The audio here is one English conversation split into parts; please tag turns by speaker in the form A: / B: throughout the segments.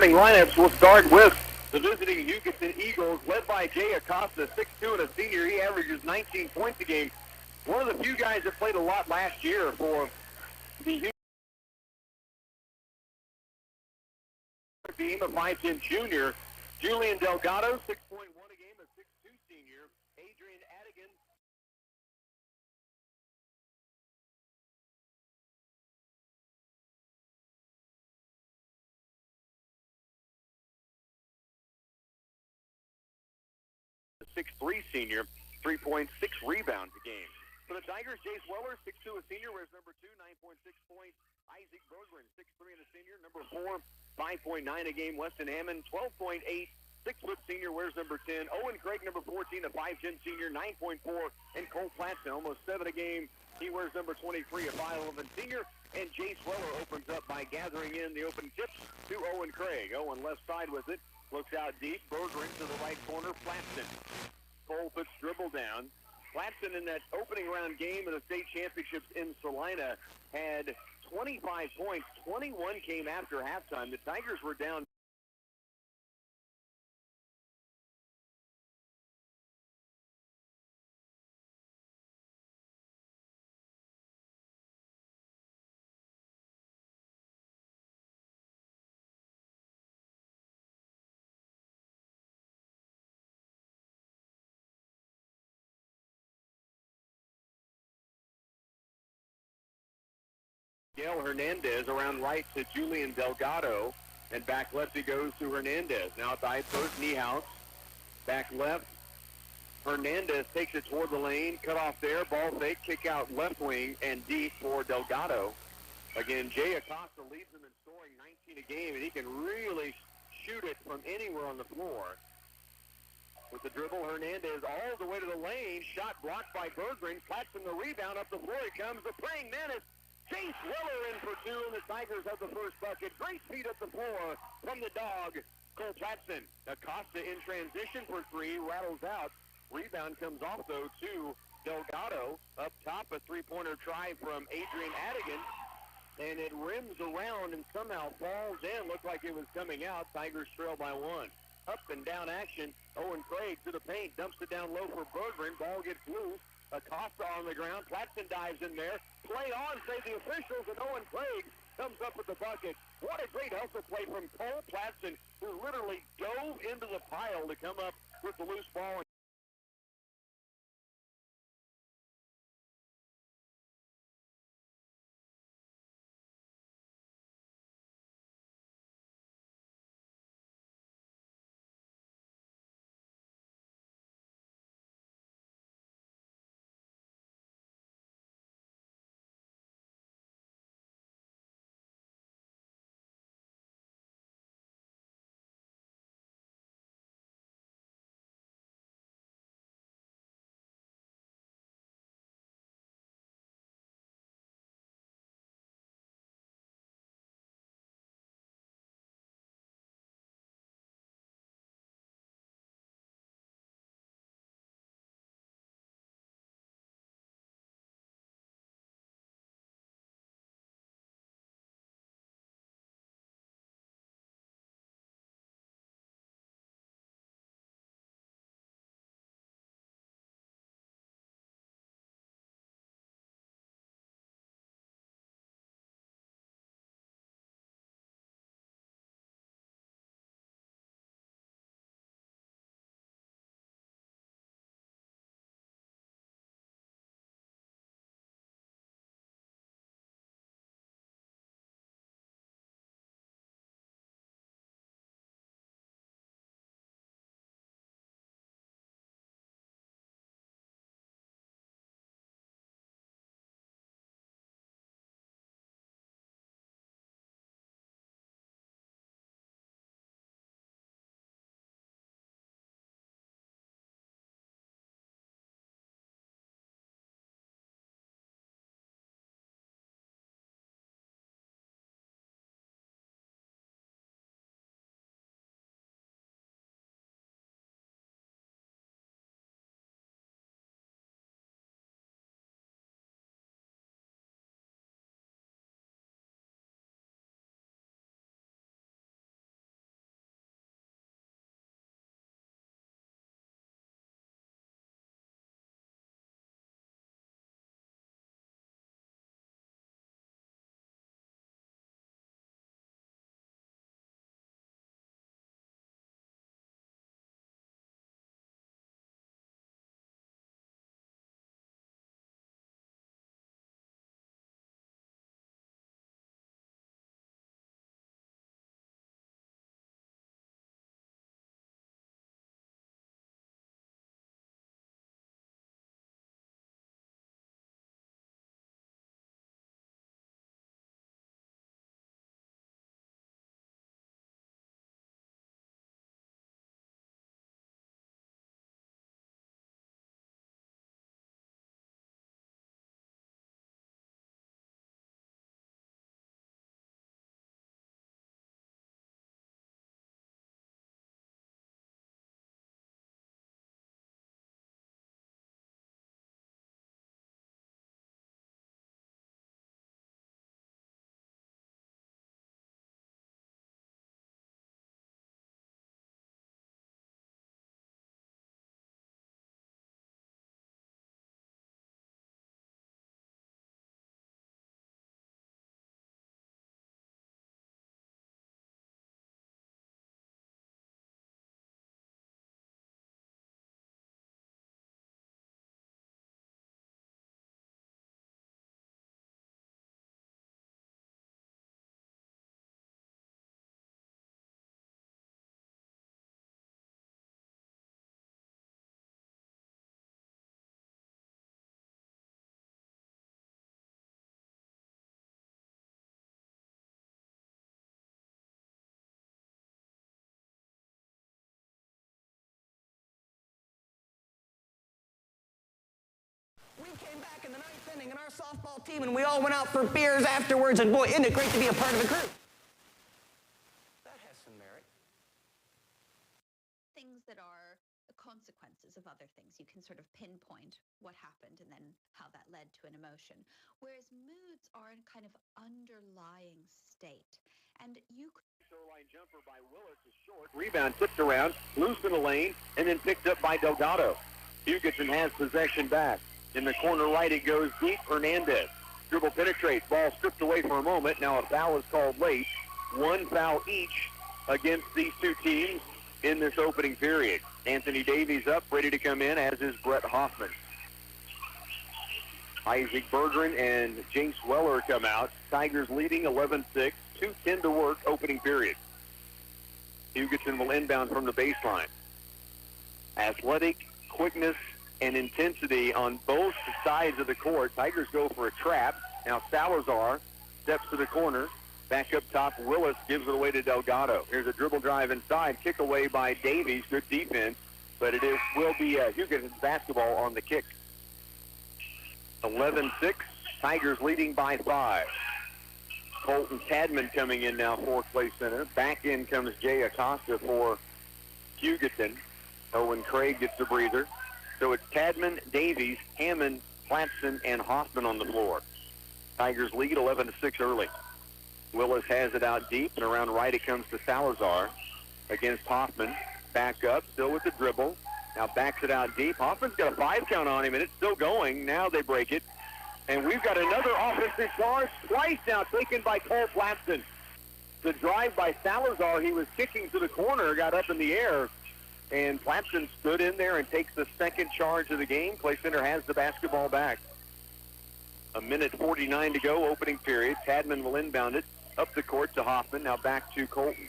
A: starting lineups. We'll start with the visiting Hugoton Eagles, led by Jay Acosta, 6'2", and a senior. He averages 19 points a game. One of the few guys that played a lot last year for the Hugoton team, a 5'10" junior. Julian Delgado, 6.1 a game, a 6'2" senior. Adrian Adigan, a 6'3" senior, 3.6 rebounds a game. For the Tigers, Jace Weller, 6'2", a senior, wears number 2, 9.6 points. Isaac Bergeron, 6'3", and a senior, number 4, 5.9 a game. Weston Hammond, 12.8, 6-foot senior, wears number 10. Owen Craig, number 14, a 5'10" senior, 9.4. And Cole Platson, almost 7 a game. He wears number 23, a 5'11" senior. And Jace Weller opens up by gathering in the open tips to Owen Craig. Owen left side with it, looks out deep. Bergeron to the right corner, Platson. Cole puts dribble down. Platson in that opening round game of the state championships in Salina had 25 points. 21 came after halftime. The Tigers were down. Miguel Hernandez around right to Julian Delgado, and back left he goes to Hernandez. Now at the high post, Niehaus. Back left, Hernandez takes it toward the lane, cut off there, ball fake, kick out left wing and deep for Delgado. Again, Jay Acosta leads them in scoring, 19 a game, and he can really shoot it from anywhere on the floor. With the dribble, Hernandez all the way to the lane, shot blocked by Bergeron. Platson the rebound, up the floor he comes, the praying mantis. Jace Weller in for two, and the Tigers have the first bucket. Great speed up the floor from the dog, Cole Platson. Acosta in transition for three, rattles out. Rebound comes off, though, to Delgado. Up top, a three-pointer try from Adrian Adigan, and it rims around and somehow falls in. Looked like it was coming out. Tigers trail by one. Up and down action. Owen Craig to the paint, dumps it down low for Bergeron. Ball gets loose. Acosta on the ground. Platson dives in there. Play on, say the officials, and Owen Craig comes up with the bucket. What a great hustle play from Cole Platson, who literally dove into the pile to come up with the loose ball.
B: We came back in the ninth inning, and our softball team, and we all went out for beers afterwards, and boy, isn't it great to be a part of a group. That has some merit.
C: Things that are consequences of other things. You can sort of pinpoint what happened and then how that led to an emotion. Whereas moods are a kind of underlying state. And you could...
A: Shoreline jumper by Willis is short. Rebound tipped around, loose in the lane, and then picked up by Delgado. Hugoton has possession back. In the corner right, it goes deep. Hernandez. Dribble penetrates. Ball stripped away for a moment. Now a foul is called late. One foul each against these two teams in this opening period. Anthony Davies up, ready to come in, as is Brett Hoffman. Isaac Bergeron and Jace Weller come out. Tigers leading 11-6, 2:10 to work, opening period. Hugoton will inbound from the baseline. Athletic, quickness, and intensity on both sides of the court. Tigers go for a trap. Now Salazar steps to the corner. Back up top, Willis gives it away to Delgado. Here's a dribble drive inside. Kick away by Davies. Good defense, but it will be Hugoton's basketball on the kick. 11-6. Tigers leading by 5. Colton Cadman coming in now, fourth place center. Back in comes Jay Acosta for Hugoton. Owen Craig gets the breather. So it's Cadman, Davies, Hammond, Platson, and Hoffman on the floor. Tigers lead 11-6 early. Willis has it out deep, and around right it comes to Salazar against Hoffman. Back up, still with the dribble. Now backs it out deep. Hoffman's got a 5 count on him, and it's still going. Now they break it. And we've got another offensive charge twice now taken by Cole Platson. The drive by Salazar, he was kicking to the corner, got up in the air, and Platson stood in there and takes the second charge of the game. Play center has the basketball back. A minute 49 to go, opening period. Cadman will inbound it up the court to Hoffman. Now back to Colton.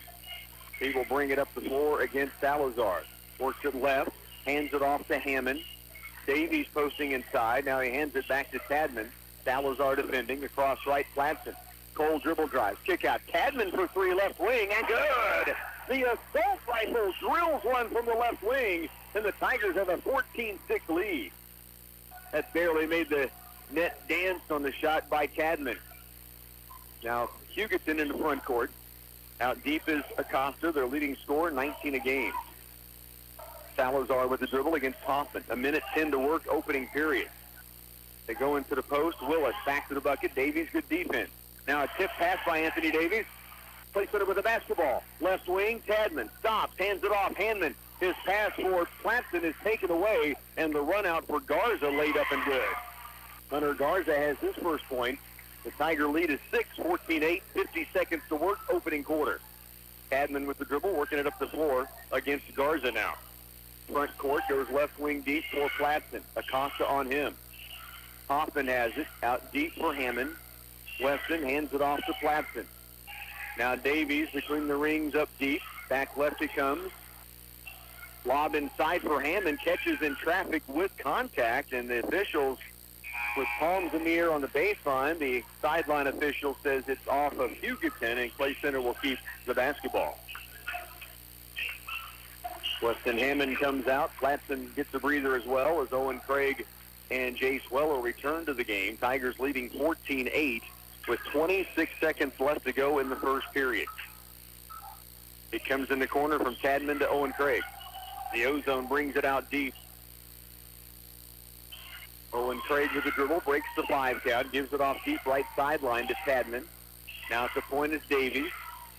A: He will bring it up the floor against Salazar. Works it left, hands it off to Hammond. Davies posting inside. Now he hands it back to Cadman. Salazar defending across right, Platson. Cole dribble drives, kick out. Cadman for 3 left wing, and good! The assault rifle drills one from the left wing, and the Tigers have a 14-6 lead. That barely made the net dance on the shot by Cadman. Now Hugoton in the front court. Out deep is Acosta, their leading scorer, 19 a game. Salazar with the dribble against Hoffman. A minute 10 to work, opening period. They go into the post. Willis back to the bucket. Davies, good defense. Now a tip pass by Anthony Davies. Placed it with the basketball. Left wing, Cadman stops, hands it off. Hanman, his pass for Platson is taken away, and the run out for Garza laid up and good. Hunter Garza has his first point. The Tiger lead is 6, 14-8, 50 seconds to work, opening quarter. Cadman with the dribble, working it up the floor against Garza now. Front court goes left wing deep for Platson. Acosta on him. Hoffman has it out deep for Hammond. Weston hands it off to Platson. Now Davies between the rings up deep. Back left it comes. Lob inside for Hammond. Catches in traffic with contact, and the officials with palms in the air on the baseline. The sideline official says it's off of Hugoton, and Clay Center will keep the basketball. Weston Hammond comes out. Platson gets a breather as well as Owen Craig and Jace Weller return to the game. Tigers leading 14-8 with 26 seconds left to go in the first period. It comes in the corner from Cadman to Owen Craig. The O-zone brings it out deep. Owen Craig with the dribble, breaks the 5 count, gives it off deep right sideline to Cadman. Now at the point is Davies.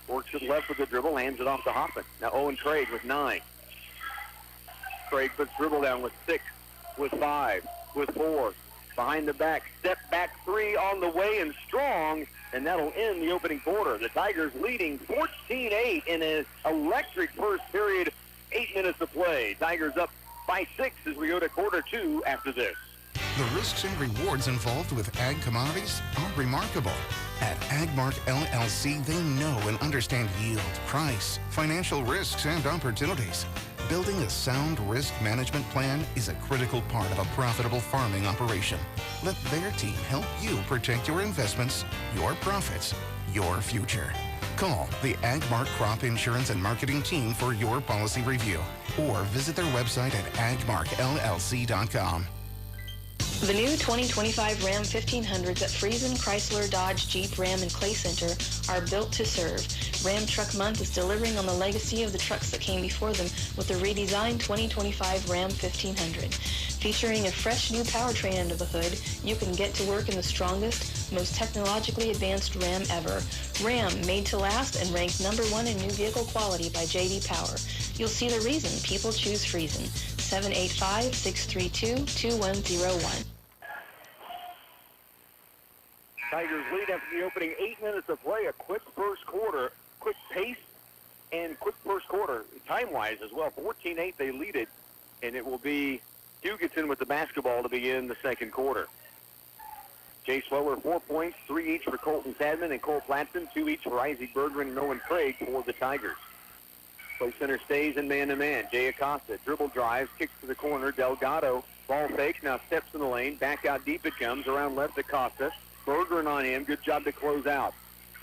A: Works it left with the dribble, hands it off to Hoffman. Now Owen Craig with 9. Craig puts dribble down with 6, with 5, with 4. Behind the back, step back 3 on the way and strong, and that'll end the opening quarter. The Tigers leading 14-8 in an electric first period, 8 minutes of play. Tigers up by 6 as we go to quarter 2 after this.
D: The risks and rewards involved with ag commodities are remarkable. At Agmark LLC, they know and understand yield, price, financial risks, and opportunities. Building a sound risk management plan is a critical part of a profitable farming operation. Let their team help you protect your investments, your profits, your future. Call the Agmark Crop Insurance and Marketing Team for your policy review, or visit their website at agmarkllc.com.
E: The new 2025 Ram 1500s at Friesen, Chrysler, Dodge, Jeep, Ram, and Clay Center are built to serve. Ram Truck Month is delivering on the legacy of the trucks that came before them with the redesigned 2025 Ram 1500. Featuring a fresh new powertrain under the hood, you can get to work in the strongest, most technologically advanced Ram ever. Ram, made to last and ranked number 1 in new vehicle quality by J.D. Power. You'll see the reason people choose Friesen. 785-632-2101.
A: Tigers lead after the opening 8 minutes of play. A quick first quarter, quick pace, and quick first quarter, time-wise as well. 14-8 they lead it, and it will be Hugoton with the basketball to begin the second quarter. Chase Weller, 4 points, 3 each for Colton Tadman and Cole Platson, 2 each for Isaac Bergeron and Owen Craig for the Tigers. Play center stays in man-to-man. Jay Acosta, dribble drives, kicks to the corner. Delgado, ball fakes, now steps in the lane. Back out deep it comes, around left Acosta. Bergeron on him, good job to close out.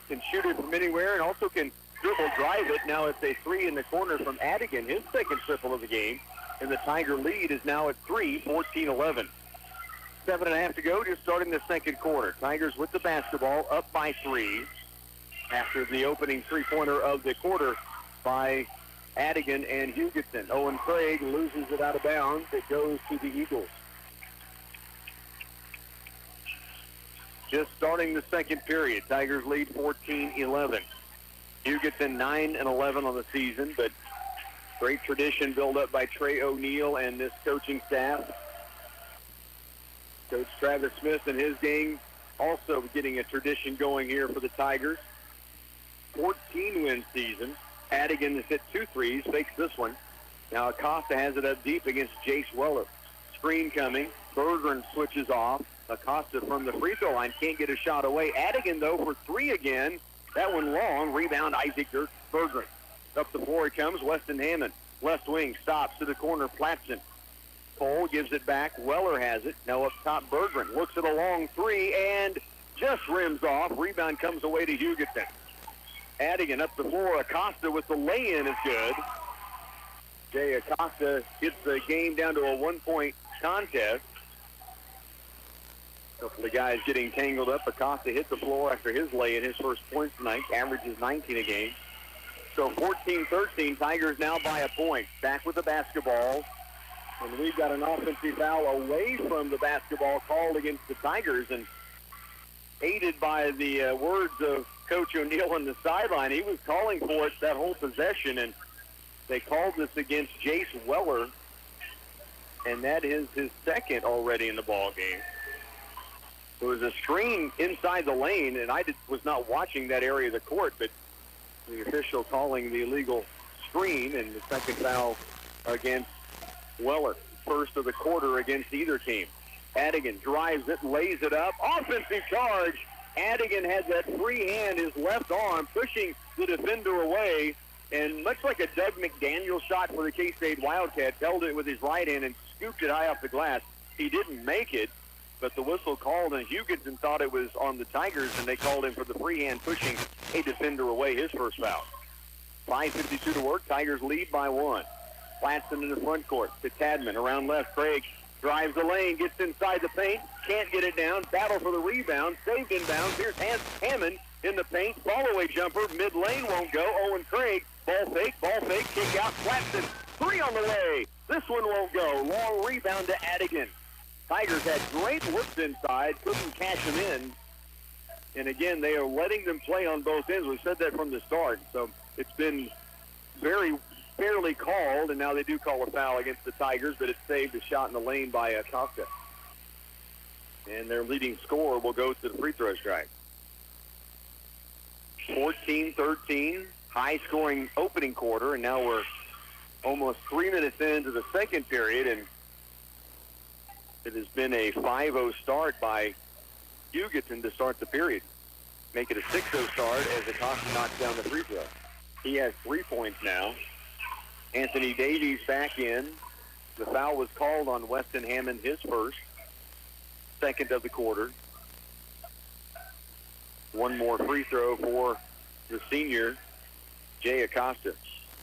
A: Can shoot it from anywhere and also can dribble drive it. Now it's a 3 in the corner from Adigan, his second triple of the game. And the Tiger lead is now at 3, 14-11. 7.5 to go, just starting the second quarter. Tigers with the basketball, up by 3 after the opening three-pointer of the quarter by Adigan and Hugoton. Owen Craig loses it out of bounds. It goes to the Eagles. Just starting the second period. Tigers lead 14-11. Hugoton 9-11 on the season, but great tradition built up by Trey O'Neill and this coaching staff. Coach Travis Smith and his gang also getting a tradition going here for the Tigers. 14-win season. Adigan has hit 2 threes, fakes this one. Now Acosta has it up deep against Jace Weller. Screen coming. Bergeron switches off. Acosta from the free throw line can't get a shot away. Adigan, though, for 3 again. That one long. Rebound, Isaac Bergeron. Up the floor he comes. Weston Hammond. Left wing stops to the corner. Platson. Cole gives it back. Weller has it. Now up top, Bergeron looks at a long 3 and just rims off. Rebound comes away to Hugoton. Adigan up the floor. Acosta with the lay-in is good. Jay Acosta gets the game down to a 1-point contest. A couple of guys getting tangled up. Acosta hit the floor after his lay-in, his first points tonight. Averages 19 a game. So 14-13, Tigers now by a point. Back with the basketball. And we've got an offensive foul away from the basketball called against the Tigers. And aided by the words of Coach O'Neill on the sideline, he was calling for it that whole possession. And they called this against Jace Weller. And that is his second already in the ball game. There was a screen inside the lane, and I was not watching that area of the court, but the official calling the illegal screen and the second foul against Weller. First of the quarter against either team. Adigan drives it, lays it up. Offensive charge. Adigan had that free hand, his left arm, pushing the defender away. And much like a Doug McDaniel shot for the K-State Wildcats, held it with his right hand and scooped it high off the glass. He didn't make it. But the whistle called, and Hugoton thought it was on the Tigers, and they called him for the free hand pushing a defender away, his first foul. 5:52 to work. Tigers lead by 1. Platson in the front court to Tadman. Around left, Craig drives the lane, gets inside the paint, can't get it down. Battle for the rebound, saved inbounds. Here's Hammond in the paint. Fall-away jumper, mid-lane won't go. Owen Craig, ball fake, kick out. Platson, 3 on the way. This one won't go. Long rebound to Adigan. Tigers had great looks inside, couldn't cash them in. And again, they are letting them play on both ends. We said that from the start. So it's been very fairly called, and now they do call a foul against the Tigers, but it saved a shot in the lane by Acosta. And their leading scorer will go to the free throw strike. 14-13, high-scoring opening quarter, and now we're almost 3 minutes into the second period, and it has been a 5-0 start by Hugoton to start the period. Make it a 6-0 start as Acosta knocks down the free throw. He has 3 points now. Anthony Davies back in. The foul was called on Weston Hammond, his first. Second of the quarter. One more free throw for the senior, Jay Acosta.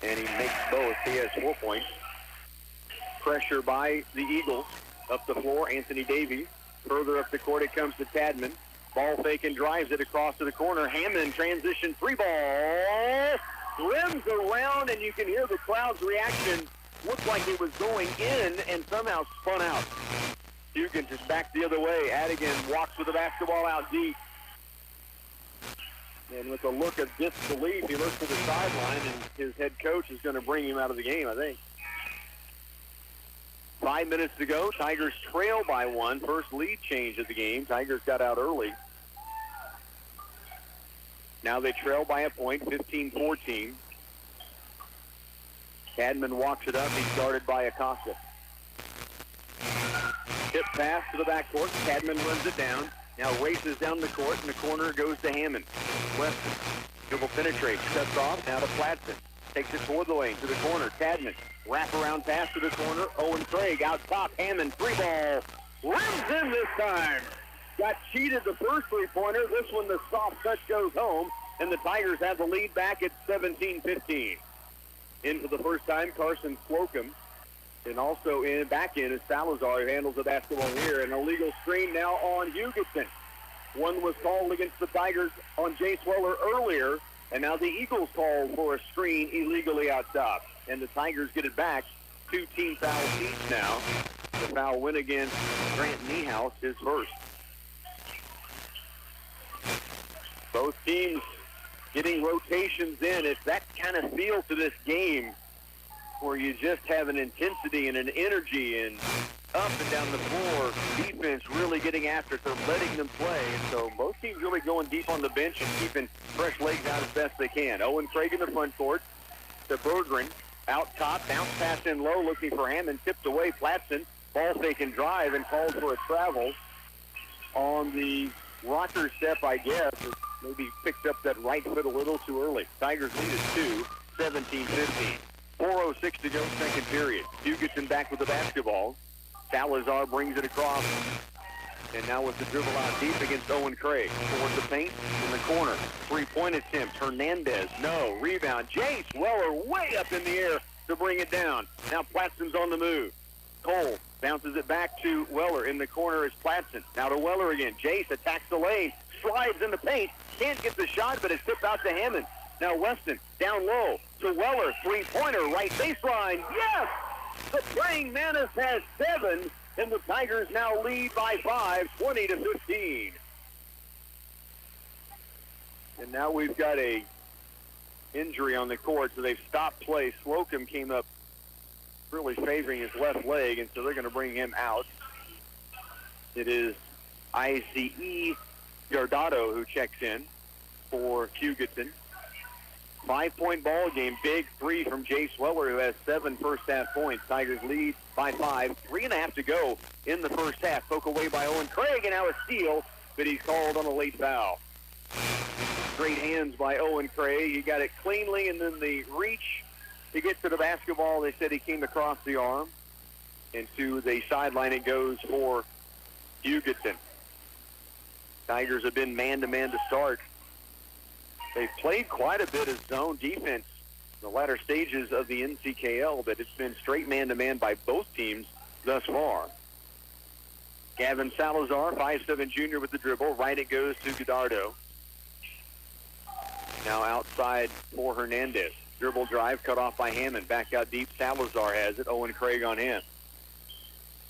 A: And he makes both. He has 4 points. Pressure by the Eagles. Up the floor, Anthony Davies. Further up the court, it comes to Tadman. Ball fake and drives it across to the corner. Hammond transition three ball. Rims around, and you can hear the crowd's reaction. Looked like it was going in and somehow spun out. Hugoton just back the other way. Adigan walks with the basketball out deep. And with a look of disbelief, he looks to the sideline, and his head coach is going to bring him out of the game, I think. 5 minutes to go. Tigers trail by one. First lead change of the game. Tigers got out early. Now they trail by a point, 15-14. Cadman walks it up. He's guarded by Acosta. Tip pass to the backcourt. Cadman runs it down. Now races down the court. In the corner goes to Hammond. Weston. Dribble penetrates. Cuts off. Now to Platson. Takes it toward the lane to the corner. Cadman. Wrap-around pass to the corner. Owen Craig out top. Hammond. Three ball. Rims in this time. Got cheated the first three-pointer. This one, the soft touch goes home. And the Tigers have the lead back at 17-15. In for the first time, Carson Slocum. And also back in is Salazar, who handles the basketball here. An illegal screen now on Hugoton. One was called against the Tigers on Jay Sweller earlier, and now the Eagles called for a screen illegally out top. And the Tigers get it back. 2 team fouls each now. The foul went against Grant Niehaus, his first. Both teams getting rotations in. It's that kind of feel to this game where you just have an intensity and an energy and up and down the floor. Defense really getting after it. They're letting them play. And so both teams really going deep on the bench and keeping fresh legs out as best they can. Owen Craig in the front court to Berggren. Out top, bounce pass in low, looking for Hammond. Tipped away, Platson. Ball fake and drive and called for a travel on the rocker step, I guess. Maybe picked up that right foot a little too early. Tigers lead is 2, 17-15. 4:06 to go, second period. Hugoton back with the basketball. Salazar brings it across. And now with the dribble out deep against Owen Craig. Towards the paint in the corner. Three-point attempt. Hernandez, no. Rebound. Jay Sweller way up in the air to bring it down. Now Platson's on the move. Cole bounces it back to Weller. In the corner is Platson. Now to Weller again. Jace attacks the lane. Slides in the paint. Can't get the shot, but it's tipped out to Hammond. Now Weston down low to Weller. Three-pointer, right baseline. Yes! The Praying Mantis has 7, and the Tigers now lead by 5, 20-15. And now we've got a injury on the court, so they've stopped play. Slocum came up really favoring his left leg, and so they're going to bring him out. It is ICE Gardado who checks in for Hugoton. 5-point ball game. Big three from Jay Sweller, who has 7 first-half points. Tigers lead by 5. 3.5 to go in the first half. Poke away by Owen Craig, and now a steal, but he's called on a late foul. Great hands by Owen Craig. He got it cleanly, and then the reach to get to the basketball. They said he came across the arm. And to the sideline it goes for Hugoton. Tigers have been man-to-man to start. They've played quite a bit of zone defense in the latter stages of the NCKL, but it's been straight man-to-man by both teams thus far. Gavin Salazar, 5'7" junior with the dribble. Right it goes to Gallardo. Now outside for Hernandez. Dribble drive cut off by Hammond. Back out deep. Salazar has it. Owen Craig on him.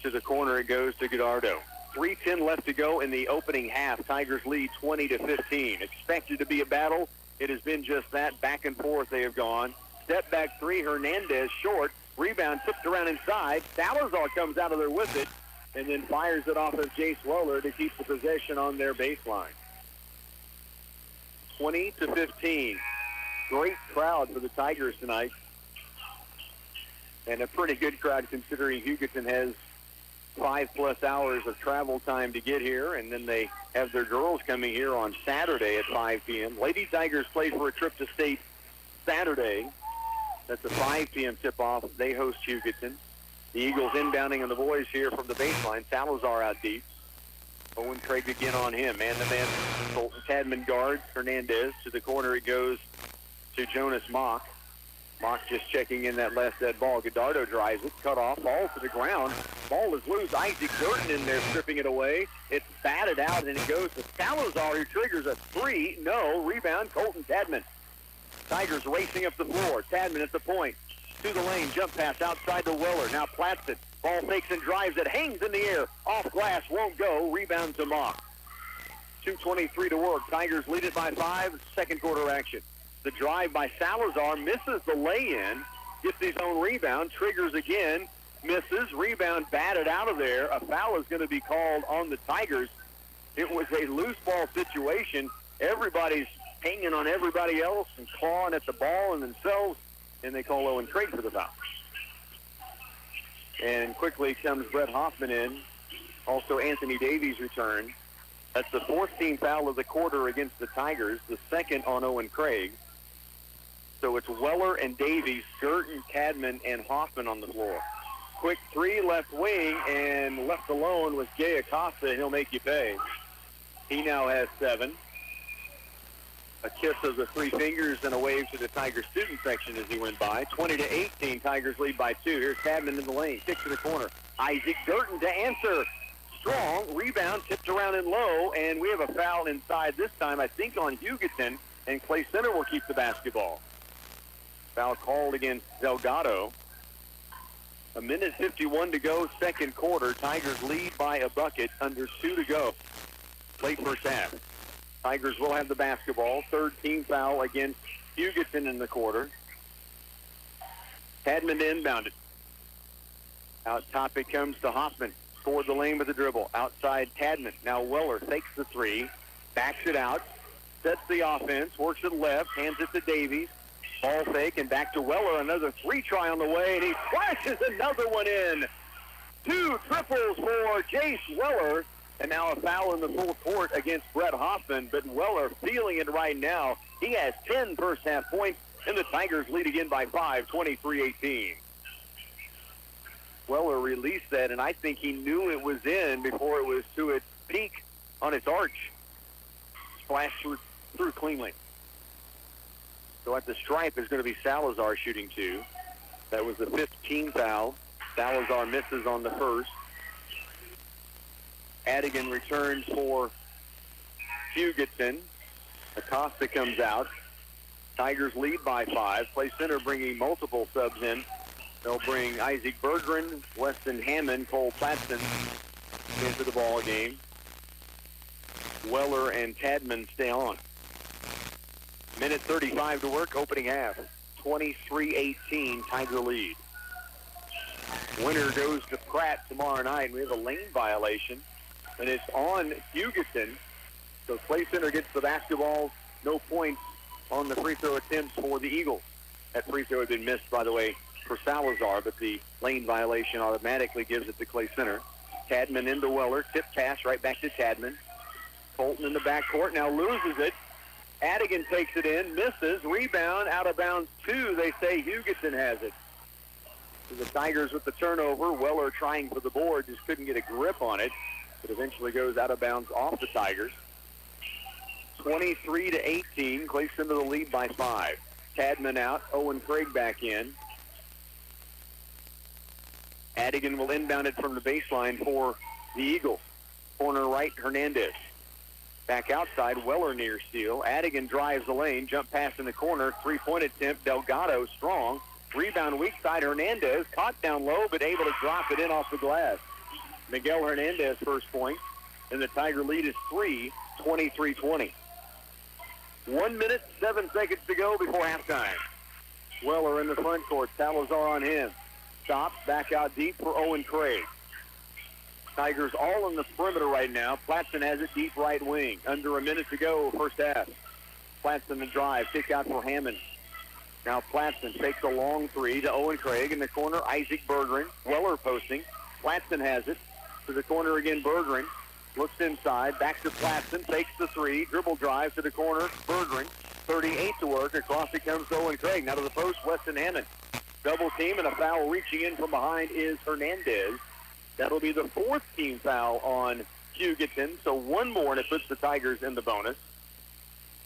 A: To the corner it goes to Gallardo. 3:10 left to go in the opening half. Tigers lead 20-15. Expected to be a battle. It has been just that. Back and forth they have gone. Step back three. Hernandez short. Rebound tipped around inside. Salazar comes out of there with it and then fires it off of Jay Sweller to keep the possession on their baseline. 20-15. Great crowd for the Tigers tonight. And a pretty good crowd considering Hugoton has 5+ hours of travel time to get here, and then they have their girls coming here on Saturday at 5 p.m. Lady Tigers play for a trip to state Saturday. That's a 5 p.m. tip-off. They host Hugoton. The Eagles inbounding on the boys here from the baseline. Salazar out deep. Owen Craig again on him. Man-to-man. Colton Tadman guards Hernandez. To the corner it goes to Jonas Mock. Mock just checking in that last dead ball. Gallardo drives it, cut off, falls to the ground. Ball is loose. Isaac Durden in there stripping it away. It's batted out, and it goes to Salazar, who triggers a three. No. Rebound, Colton Tadman. Tigers racing up the floor. Tadman at the point. To the lane, jump pass outside to Weller. Now Platson. Ball fakes and drives it. Hangs in the air. Off glass, won't go. Rebound to Mock. 2:23 to work. Tigers lead it by 5. Second quarter action. The drive by Salazar misses the lay-in. Gets his own rebound. Triggers again. Misses. Rebound batted out of there. A foul is going to be called on the Tigers. It was a loose ball situation. Everybody's hanging on everybody else and clawing at the ball and themselves, and they call Owen Craig for the foul. And quickly comes Brett Hoffman in. Also Anthony Davies returned. That's the 4th team foul of the quarter against the Tigers, the second on Owen Craig. So it's Weller and Davies, Girton, Tadman, and Hoffman on the floor. Quick three left wing, and left alone with Gay Acosta. He'll make you pay. He now has 7. A kiss of the 3 fingers and a wave to the Tiger student section as he went by. 20-18, Tigers lead by 2. Here's Tadman in the lane, kick to the corner. Isaac Girton to answer. Strong, rebound, tipped around and low, and we have a foul inside this time, I think on Hugoton, and Clay Center will keep the basketball. Foul called against Delgado. 1:51 to go, second quarter. Tigers lead by a bucket, under 2 to go. Late first half. Tigers will have the basketball. 3rd team foul against Hugoton in the quarter. Tadman inbounded. Out top it comes to Hoffman. Toward the lane with the dribble. Outside Tadman. Now Weller takes the 3. Backs it out. Sets the offense. Works it left. Hands it to Davies. Ball fake and back to Weller. Another 3 try on the way, and he flashes another one in. 2 triples for Jace Weller. And now a foul in the full court against Brett Hoffman, but Weller feeling it right now. He has 10 first half points, and the Tigers lead again by 5, 23-18. Weller released that, and I think he knew it was in before it was to its peak on its arch. Splashed through cleanly. So at the stripe is going to be Salazar shooting 2. That was the 15th foul. Salazar misses on the first. Adigan returns for Hugoton. Acosta comes out. Tigers lead by 5. Clay Center bringing multiple subs in. They'll bring Isaac Berggren, Weston Hammond, Cole Platson into the ball game. Weller and Tadman stay on. Minute 35 to work, opening half. 23-18, Tiger lead. Winner goes to Pratt tomorrow night. We have a lane violation, and it's on Hugoton. So Clay Center gets the basketball. No points on the free throw attempts for the Eagles. That free throw had been missed, by the way, for Salazar, but the lane violation automatically gives it to Clay Center. Tadman into Weller. Tip pass right back to Tadman. Colton in the backcourt now loses it. Adigan takes it in, misses, rebound, out of bounds 2. They say Hugoton has it. So the Tigers with the turnover. Weller trying for the board, just couldn't get a grip on it. But eventually goes out of bounds off the Tigers. 23-18, Clay Center the lead by 5. Tadman out, Owen Craig back in. Adigan will inbound it from the baseline for the Eagles. Corner right, Hernandez. Back outside, Weller near steal. Adigan drives the lane, jump pass in the corner, 3-point attempt, Delgado strong. Rebound weak side, Hernandez, caught down low, but able to drop it in off the glass. Miguel Hernandez first point, and the Tiger lead is 3, 23-20. 1 minute, 7 seconds to go before halftime. Weller in the front court, Salazar on him. Stops, back out deep for Owen Craig. Tigers all on the perimeter right now. Platson has it deep right wing. Under a minute to go, first half. Platson the drive, kick out for Hammond. Now Platson takes a long 3 to Owen Craig in the corner. Isaac Berggren, Weller posting. Platson has it to the corner again. Berggren looks inside, back to Platson, takes the 3, dribble drive to the corner. Berggren, 38 to work. Across it comes to Owen Craig. Now to the post, Weston Hammond. Double team and a foul reaching in from behind is Hernandez. That'll be the 4th team foul on Hugoton. So one more, and it puts the Tigers in the bonus.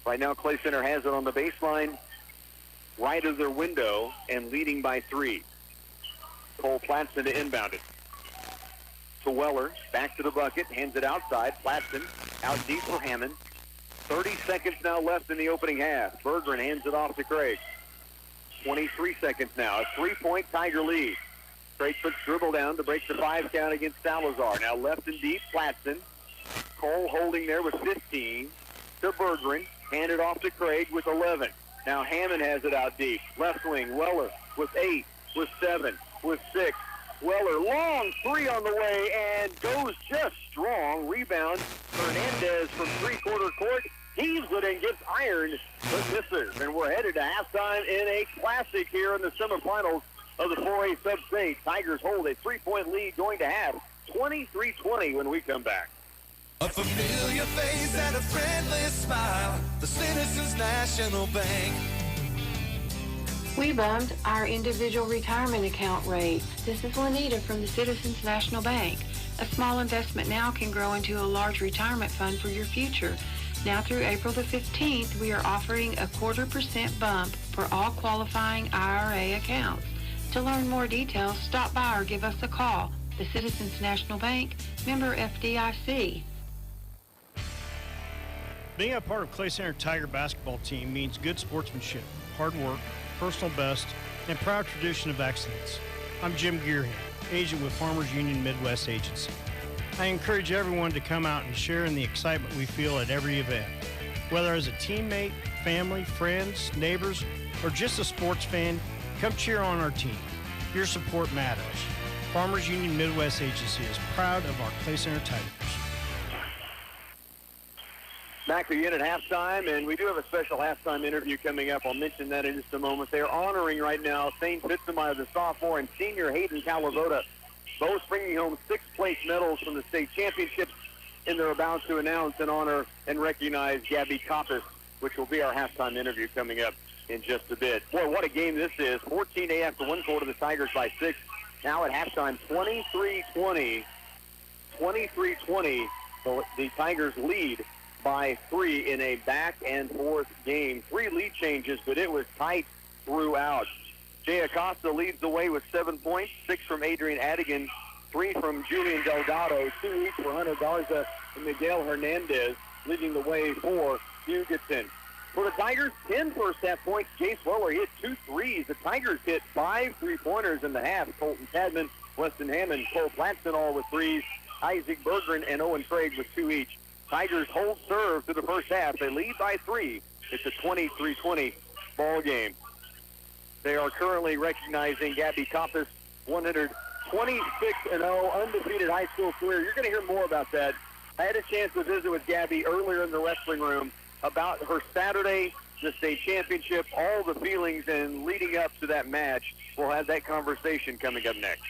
A: Right now, Clay Center has it on the baseline. right of their window and leading by 3. Cole Platson to inbound it. To Weller, back to the bucket, hands it outside. Platson out deep for Hammond. 30 seconds now left in the opening half. Bergeron hands it off to Craig. 23 seconds now. A 3-point Tiger lead. Craig puts dribble down to break the 5 count against Salazar. Now left and deep, Platson. Cole holding there with 15 to Bergeron. Handed off to Craig with 11. Now Hammond has it out deep. Left wing, Weller with 8, with 7, with 6. Weller, long 3 on the way and goes just strong. Rebound, Hernandez from three-quarter court. Heaves it and gets ironed, but misses. And we're headed to halftime in a classic here in the semifinals of the 4A Substate. Tigers hold a 3-point lead going to half, 23-20 when we come back.
F: A familiar face and a friendly smile. The Citizens National Bank.
E: We bumped our individual retirement account rate. This is Juanita from the Citizens National Bank. A small investment now can grow into a large retirement fund for your future. Now through April the 15th, we are offering a 0.25% bump for all qualifying IRA accounts. To learn more details, stop by or give us a call. The Citizens National Bank, member FDIC.
G: Being a part of Clay Center Tiger basketball team means good sportsmanship, hard work, personal best, and proud tradition of excellence. I'm Jim Gearham, agent with Farmers Union Midwest Agency. I encourage everyone to come out and share in the excitement we feel at every event. Whether as a teammate, family, friends, neighbors, or just a sports fan, come cheer on our team. Your support matters. Farmers Union Midwest Agency is proud of our Clay Center Tigers.
A: Back again at halftime, and we do have a special halftime interview coming up. I'll mention that in just a moment. They're honoring right now St. Fitzemire, the sophomore, and senior Hayden Calavoda, both bringing home 6th-place medals from the state championships, and they're about to announce and honor and recognize Gabby Koppas, which will be our halftime interview coming up in just a bit. Boy, what a game this is. 14-8 after one quarter, the Tigers by 6. Now at halftime, 23-20. 23-20, the Tigers lead by 3 in a back-and-forth game. 3 lead changes, but it was tight throughout. Jay Acosta leads the way with 7 points, 6 from Adrian Adigan, 3 from Julian Delgado, 2 each for Hunter Garza and Miguel Hernandez, leading the way for Hugoton. For the Tigers, 10 first-half points. Jace Weller hit 2 threes. The Tigers hit 5 3-pointers in the half. Colton Cadman, Weston Hammond, Cole Platson all with 3s. Isaac Bergeron and Owen Craig with 2 each. Tigers hold serve through the first half. They lead by 3. It's a 23-20 ball game. They are currently recognizing Gabby Koppas, 126-0, undefeated high school career. You're going to hear more about that. I had a chance to visit with Gabby earlier in the wrestling room about her Saturday, the state championship, all the feelings and leading up to that match. We'll have that conversation coming up next.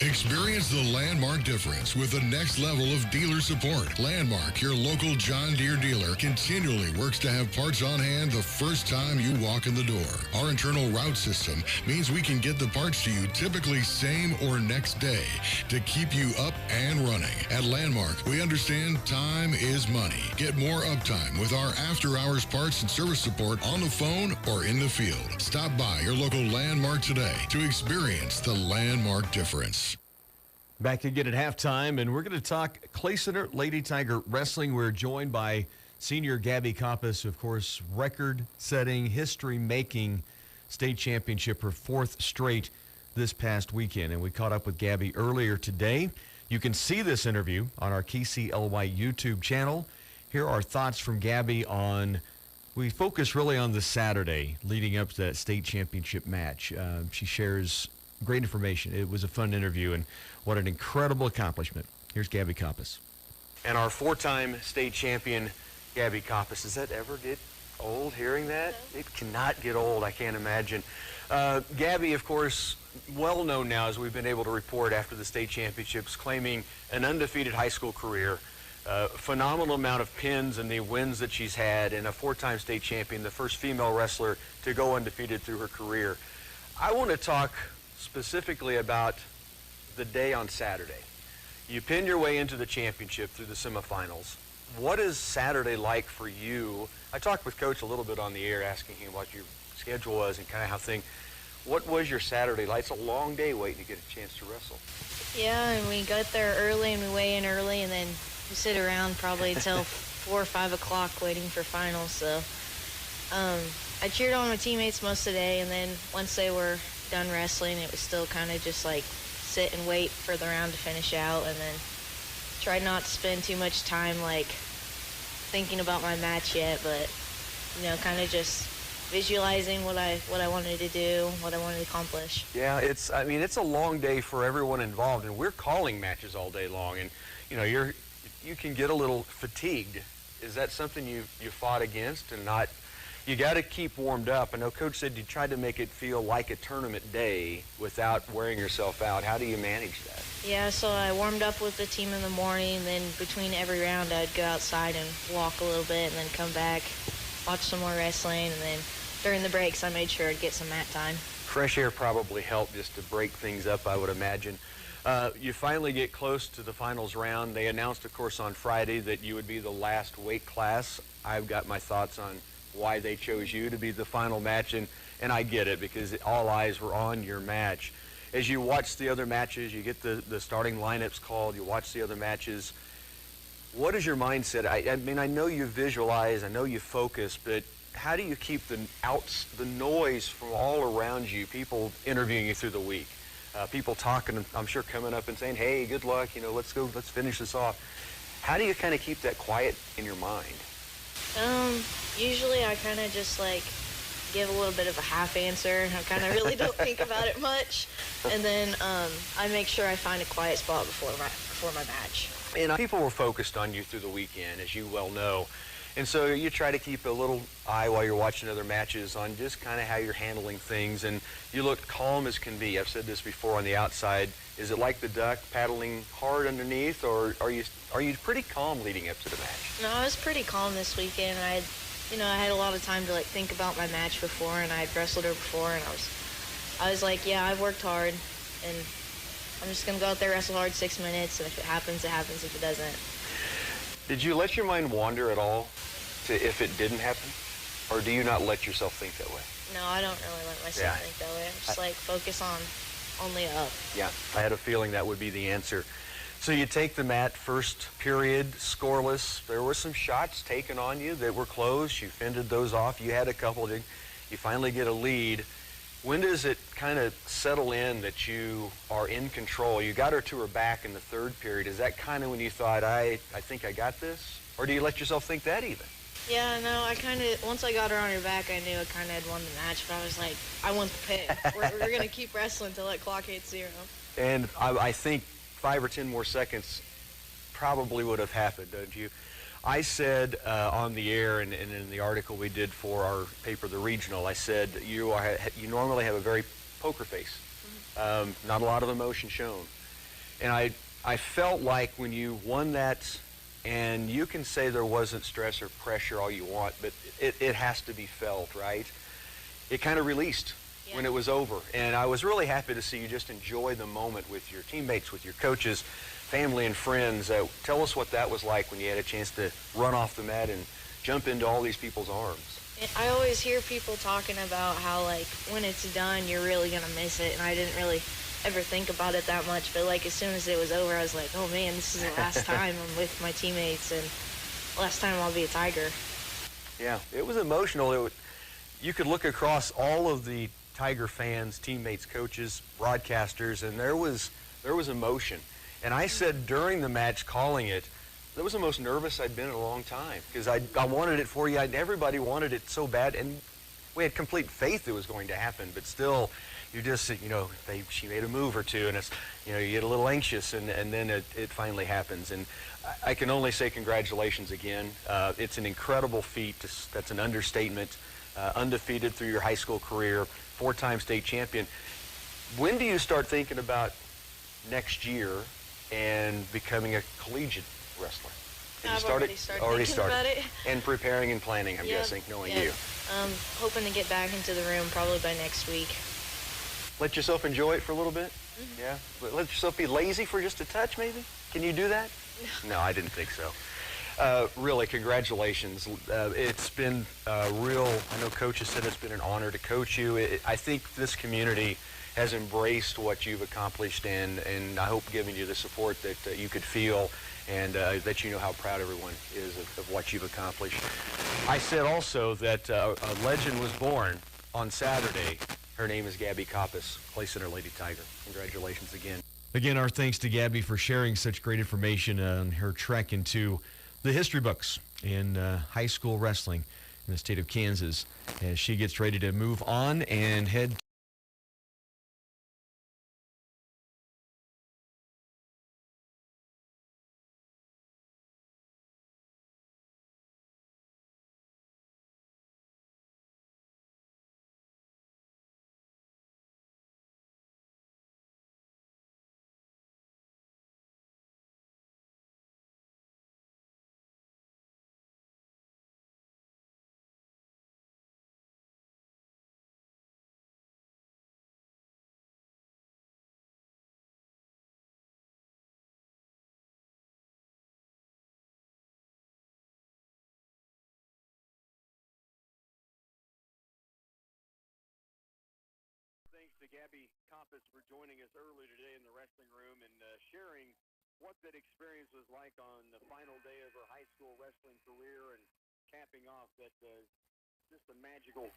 H: Experience the Landmark difference with the next level of dealer support. Landmark, your local John Deere dealer, continually works to have parts on hand the first time you walk in the door. Our internal route system means we can get the parts to you typically same or next day to keep you up and running. At Landmark, we understand time is money. Get more uptime with our after-hours parts and service support on the phone or in the field. Stop by your local Landmark today to experience the Landmark difference.
I: Back again at halftime, and we're going to talk Clay Center Lady Tiger Wrestling. We're joined by senior Gabby Koppas, of course, record-setting, history-making state championship, her 4th straight this past weekend. And we caught up with Gabby earlier today. You can see this interview on our KCLY YouTube channel. Here are thoughts from Gabby on, we focus really on the Saturday leading up to that state championship match. She shares great information. It was a fun interview, and what an incredible accomplishment. Here's Gabby Koppas. And our 4-time state champion, Gabby Koppas. Does that ever get old hearing that? It cannot get old, I can't imagine. Gabby, of course, well known now, as we've been able to report after the state championships, claiming an undefeated high school career, phenomenal amount of pins and the wins that she's had, and a 4-time state champion, the first female wrestler to go undefeated through her career. I want to talk specifically about the day on Saturday. You pinned your way into the championship through the semifinals. What is Saturday like for you? I talked with Coach a little bit on the air, asking him what your schedule was and kind of how what was your Saturday like? It's a long day waiting to get a chance to wrestle.
E: Yeah, and we got there early and we weigh in early, and then we sit around probably until 4 or 5 o'clock waiting for finals. So I cheered on my teammates most of the day, and then once they were done wrestling, it was still kind of just like sit and wait for the round to finish out, and then try not to spend too much time like thinking about my match yet, but kind of just visualizing what I wanted to do, what I wanted to accomplish.
I: Yeah, it's a long day for everyone involved, and we're calling matches all day long, and you can get a little fatigued. Is that something you fought against and not? You got to keep warmed up. I know Coach said you tried to make it feel like a tournament day without wearing yourself out. How do you manage that?
E: Yeah, so I warmed up with the team in the morning, then between every round I'd go outside and walk a little bit and then come back, watch some more wrestling, and then during the breaks I made sure I'd get some mat time.
I: Fresh air probably helped just to break things up, I would imagine. You finally get close to the finals round. They announced, of course, on Friday that you would be the last weight class. I've got my thoughts on why they chose you to be the final match, and I get it because all eyes were on your match. As you watch the other matches, you get the starting lineups called, you watch the other matches, what is your mindset? I mean, I know you visualize, I know you focus, but how do you keep the noise from all around you, people interviewing you through the week, people talking, I'm sure coming up and saying, hey, good luck, let's go, let's finish this off. How do you kind of keep that quiet in your mind?
E: Usually I kind of just like give a little bit of a half answer. I kind of really don't think about it much. And then I make sure I find a quiet spot before my match.
I: And people were focused on you through the weekend, as you well know. And so you try to keep a little eye while you're watching other matches on just kind of how you're handling things. And you look calm as can be. I've said this before on the outside. Is it like the duck paddling hard underneath, or are you pretty calm leading up to the match?
E: No, I was pretty calm this weekend. I had a lot of time to like think about my match before, and I had wrestled her before, and I was like, yeah, I've worked hard, and I'm just gonna go out there, wrestle hard 6 minutes, and if it happens, it happens. If it doesn't.
I: Did you let your mind wander at all to if it didn't happen, or do you not let yourself think that way?
E: No, I don't really let myself think that way. I'm just like focus on only up.
I: Yeah, I had a feeling that would be the answer. So you take the mat, first period, scoreless. There were some shots taken on you that were close. You fended those off. You had a couple. You finally get a lead. When does it kind of settle in that you are in control? You got her to her back in the third period. Is that kind of when you thought, I think I got this? Or do you let yourself think that even?
E: Yeah, no, I kind of, once I got her on her back, I knew I kind of had won the match, but I was like, I want the pin. We're going to keep wrestling until that clock hits 0.
I: And I think 5 or 10 more seconds probably would have happened, don't you? I said on the air and in the article we did for our paper, The Regional, I said you normally have a very poker face, not a lot of emotion shown. And I felt like when you won that, and you can say there wasn't stress or pressure all you want, but it has to be felt, right? It kind of released when it was over. And I was really happy to see you just enjoy the moment with your teammates, with your coaches, family and friends. Tell us what that was like when you had a chance to run off the mat and jump into all these people's arms.
E: I always hear people talking about how, like, when it's done, you're really going to miss it. And I didn't really ever think about it that much. But, like, as soon as it was over, I was like, oh, man, this is the last time I'm with my teammates and last time I'll be a Tiger.
I: Yeah, it was emotional. You could look across all of the Tiger fans, teammates, coaches, broadcasters, and there was emotion. And I said during the match, calling it, that was the most nervous I'd been in a long time because I wanted it for you. Everybody wanted it so bad, and we had complete faith it was going to happen. But still, you just, she made a move or two, and it's, you get a little anxious, and then it finally happens. And I can only say congratulations again. It's an incredible feat. That's an understatement. Undefeated through your high school career, 4-time state champion. When do you start thinking about next year and becoming a collegiate wrestler?
E: I've already started about it.
I: And preparing and planning, I'm guessing, knowing you.
E: Hoping to get back into the room probably by next week.
I: Let yourself enjoy it for a little bit? Mm-hmm. Yeah? Let yourself be lazy for just a touch, maybe? Can you do that? No, I didn't think so.
J: Really, congratulations. It's been real, I know Coach has said it's been an honor to coach you. I think this community has embraced what you've accomplished, and I hope giving you the support that you could feel, and that you know how proud everyone is of what you've accomplished. I said also that a legend was born on Saturday. Her name is Gabby Coppice, Clay Center Lady Tiger. Congratulations again.
I: Again, our thanks to Gabby for sharing such great information on her trek into the history books in high school wrestling in the state of Kansas as she gets ready to move on and head
A: Thanks to Gabby Coppice for joining us early today in the wrestling room and sharing what that experience was like on the final day of her high school wrestling career and capping off that just a magical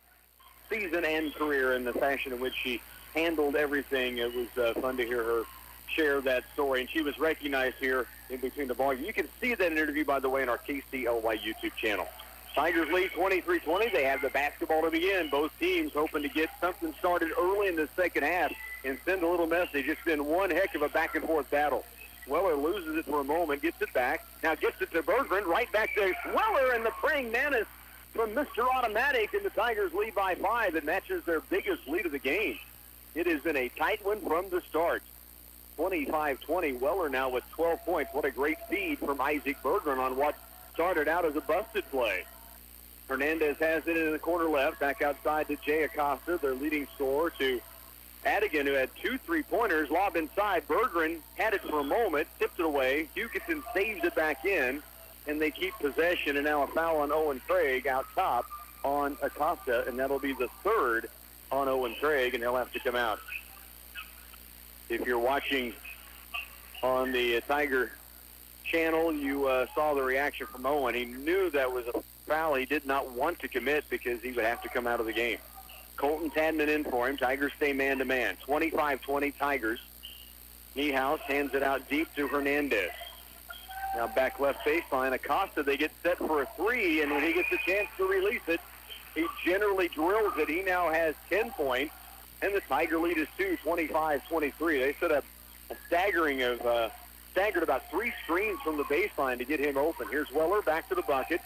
A: season and career in the fashion in which she handled everything. It was fun to hear her share that story, and she was recognized here in between the ball. You can see that interview, by the way, in our KCLY YouTube channel. Tigers lead 23-20. They have the basketball to begin. Both teams hoping to get something started early in the second half and send a little message. It's been one heck of a back-and-forth battle. Weller loses it for a moment, gets it back. Now gets it to Berggren, right back to Weller, and the praying mantis from Mr. Automatic, and the Tigers lead by 5. It matches their biggest lead of the game. It has been a tight one from the start. 25-20. Weller now with 12 points. What a great feed from Isaac Berggren on what started out as a busted play. Hernandez has it in the corner left, back outside to Jay Acosta, their leading scorer, to Adigan, who had 2 3-pointers, lob inside. Berggren had it for a moment, tipped it away. Hugoton saves it back in, and they keep possession, and now a foul on Owen Craig out top on Acosta, and that'll be the third on Owen Craig, and he'll have to come out. If you're watching on the Tiger channel, you saw the reaction from Owen. He knew that was a foul he did not want to commit because he would have to come out of the game. Colton Tadman in for him. Tigers stay man-to-man. 25-20 Tigers. Niehaus hands it out deep to Hernandez. Now back left baseline. Acosta, they get set for a 3, and when he gets a chance to release it, he generally drills it. He now has 10 points, and the Tiger lead is 2, 25-23. They set up a staggered about 3 screens from the baseline to get him open. Here's Weller back to the bucket.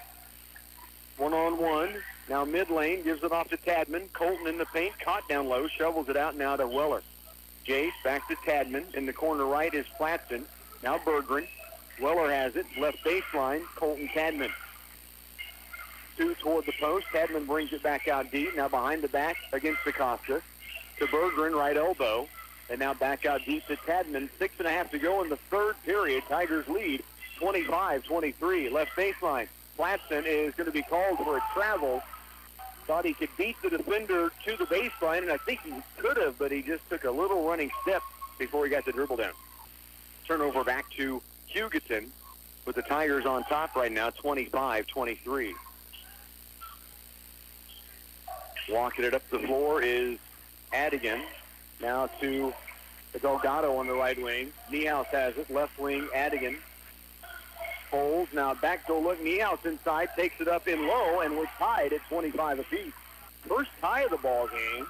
A: One-on-one. Now mid-lane, gives it off to Tadman. Colton in the paint, caught down low, shovels it out now to Weller. Jace back to Tadman. In the corner right is Platson. Now Berggren. Weller has it. Left baseline, Colton Tadman. 2 toward the post. Tadman brings it back out deep. Now behind the back against Acosta. To Berggren, right elbow. And now back out deep to Tadman. 6.5 to go in the third period. Tigers lead 25-23. Left baseline. Platson is going to be called for a travel. Thought he could beat the defender to the baseline, and I think he could have, but he just took a little running step before he got the dribble down. Turnover back to Hugoton with the Tigers on top right now, 25-23. Walking it up the floor is Adigan. Now to Delgado on the right wing. Niehaus has it. Left wing, Adigan. Folds. Now backdoor look. Niehaus inside. Takes it up in low, and we're tied at 25 apiece. First tie of the ball game.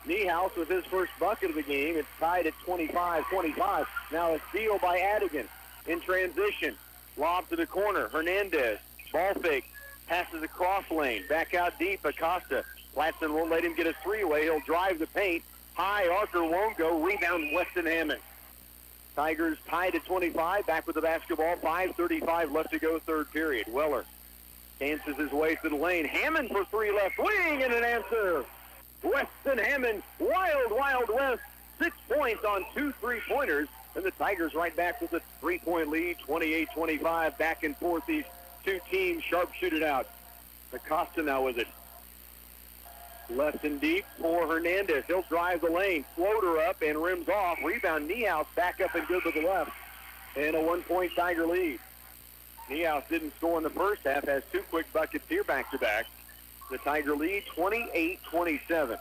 A: Niehaus with his first bucket of the game. It's tied at 25-25. Now a steal by Adigan. In transition. Lob to the corner. Hernandez. Ball fake. Passes across lane. Back out deep. Acosta. Platson won't let him get a 3-way. He'll drive the paint. High. Arthur won't go. Rebound Weston Hammond. Tigers tied at 25. Back with the basketball. 5:35 left to go third period. Weller dances his way to the lane. Hammond for 3 left wing and an answer. Weston Hammond. Wild, Wild West. 6 points on 2 3-pointers. And the Tigers right back with a 3-point lead. 28-25. Back and forth these two teams sharpshoot it out. Acosta now with it. Left and deep for Hernandez. He'll drive the lane. Floater up and rims off. Rebound, Niehaus back up and good with the left. And a 1-point Tiger lead. Niehaus didn't score in the first half. Has two quick buckets here back-to-back. The Tiger lead 28-27.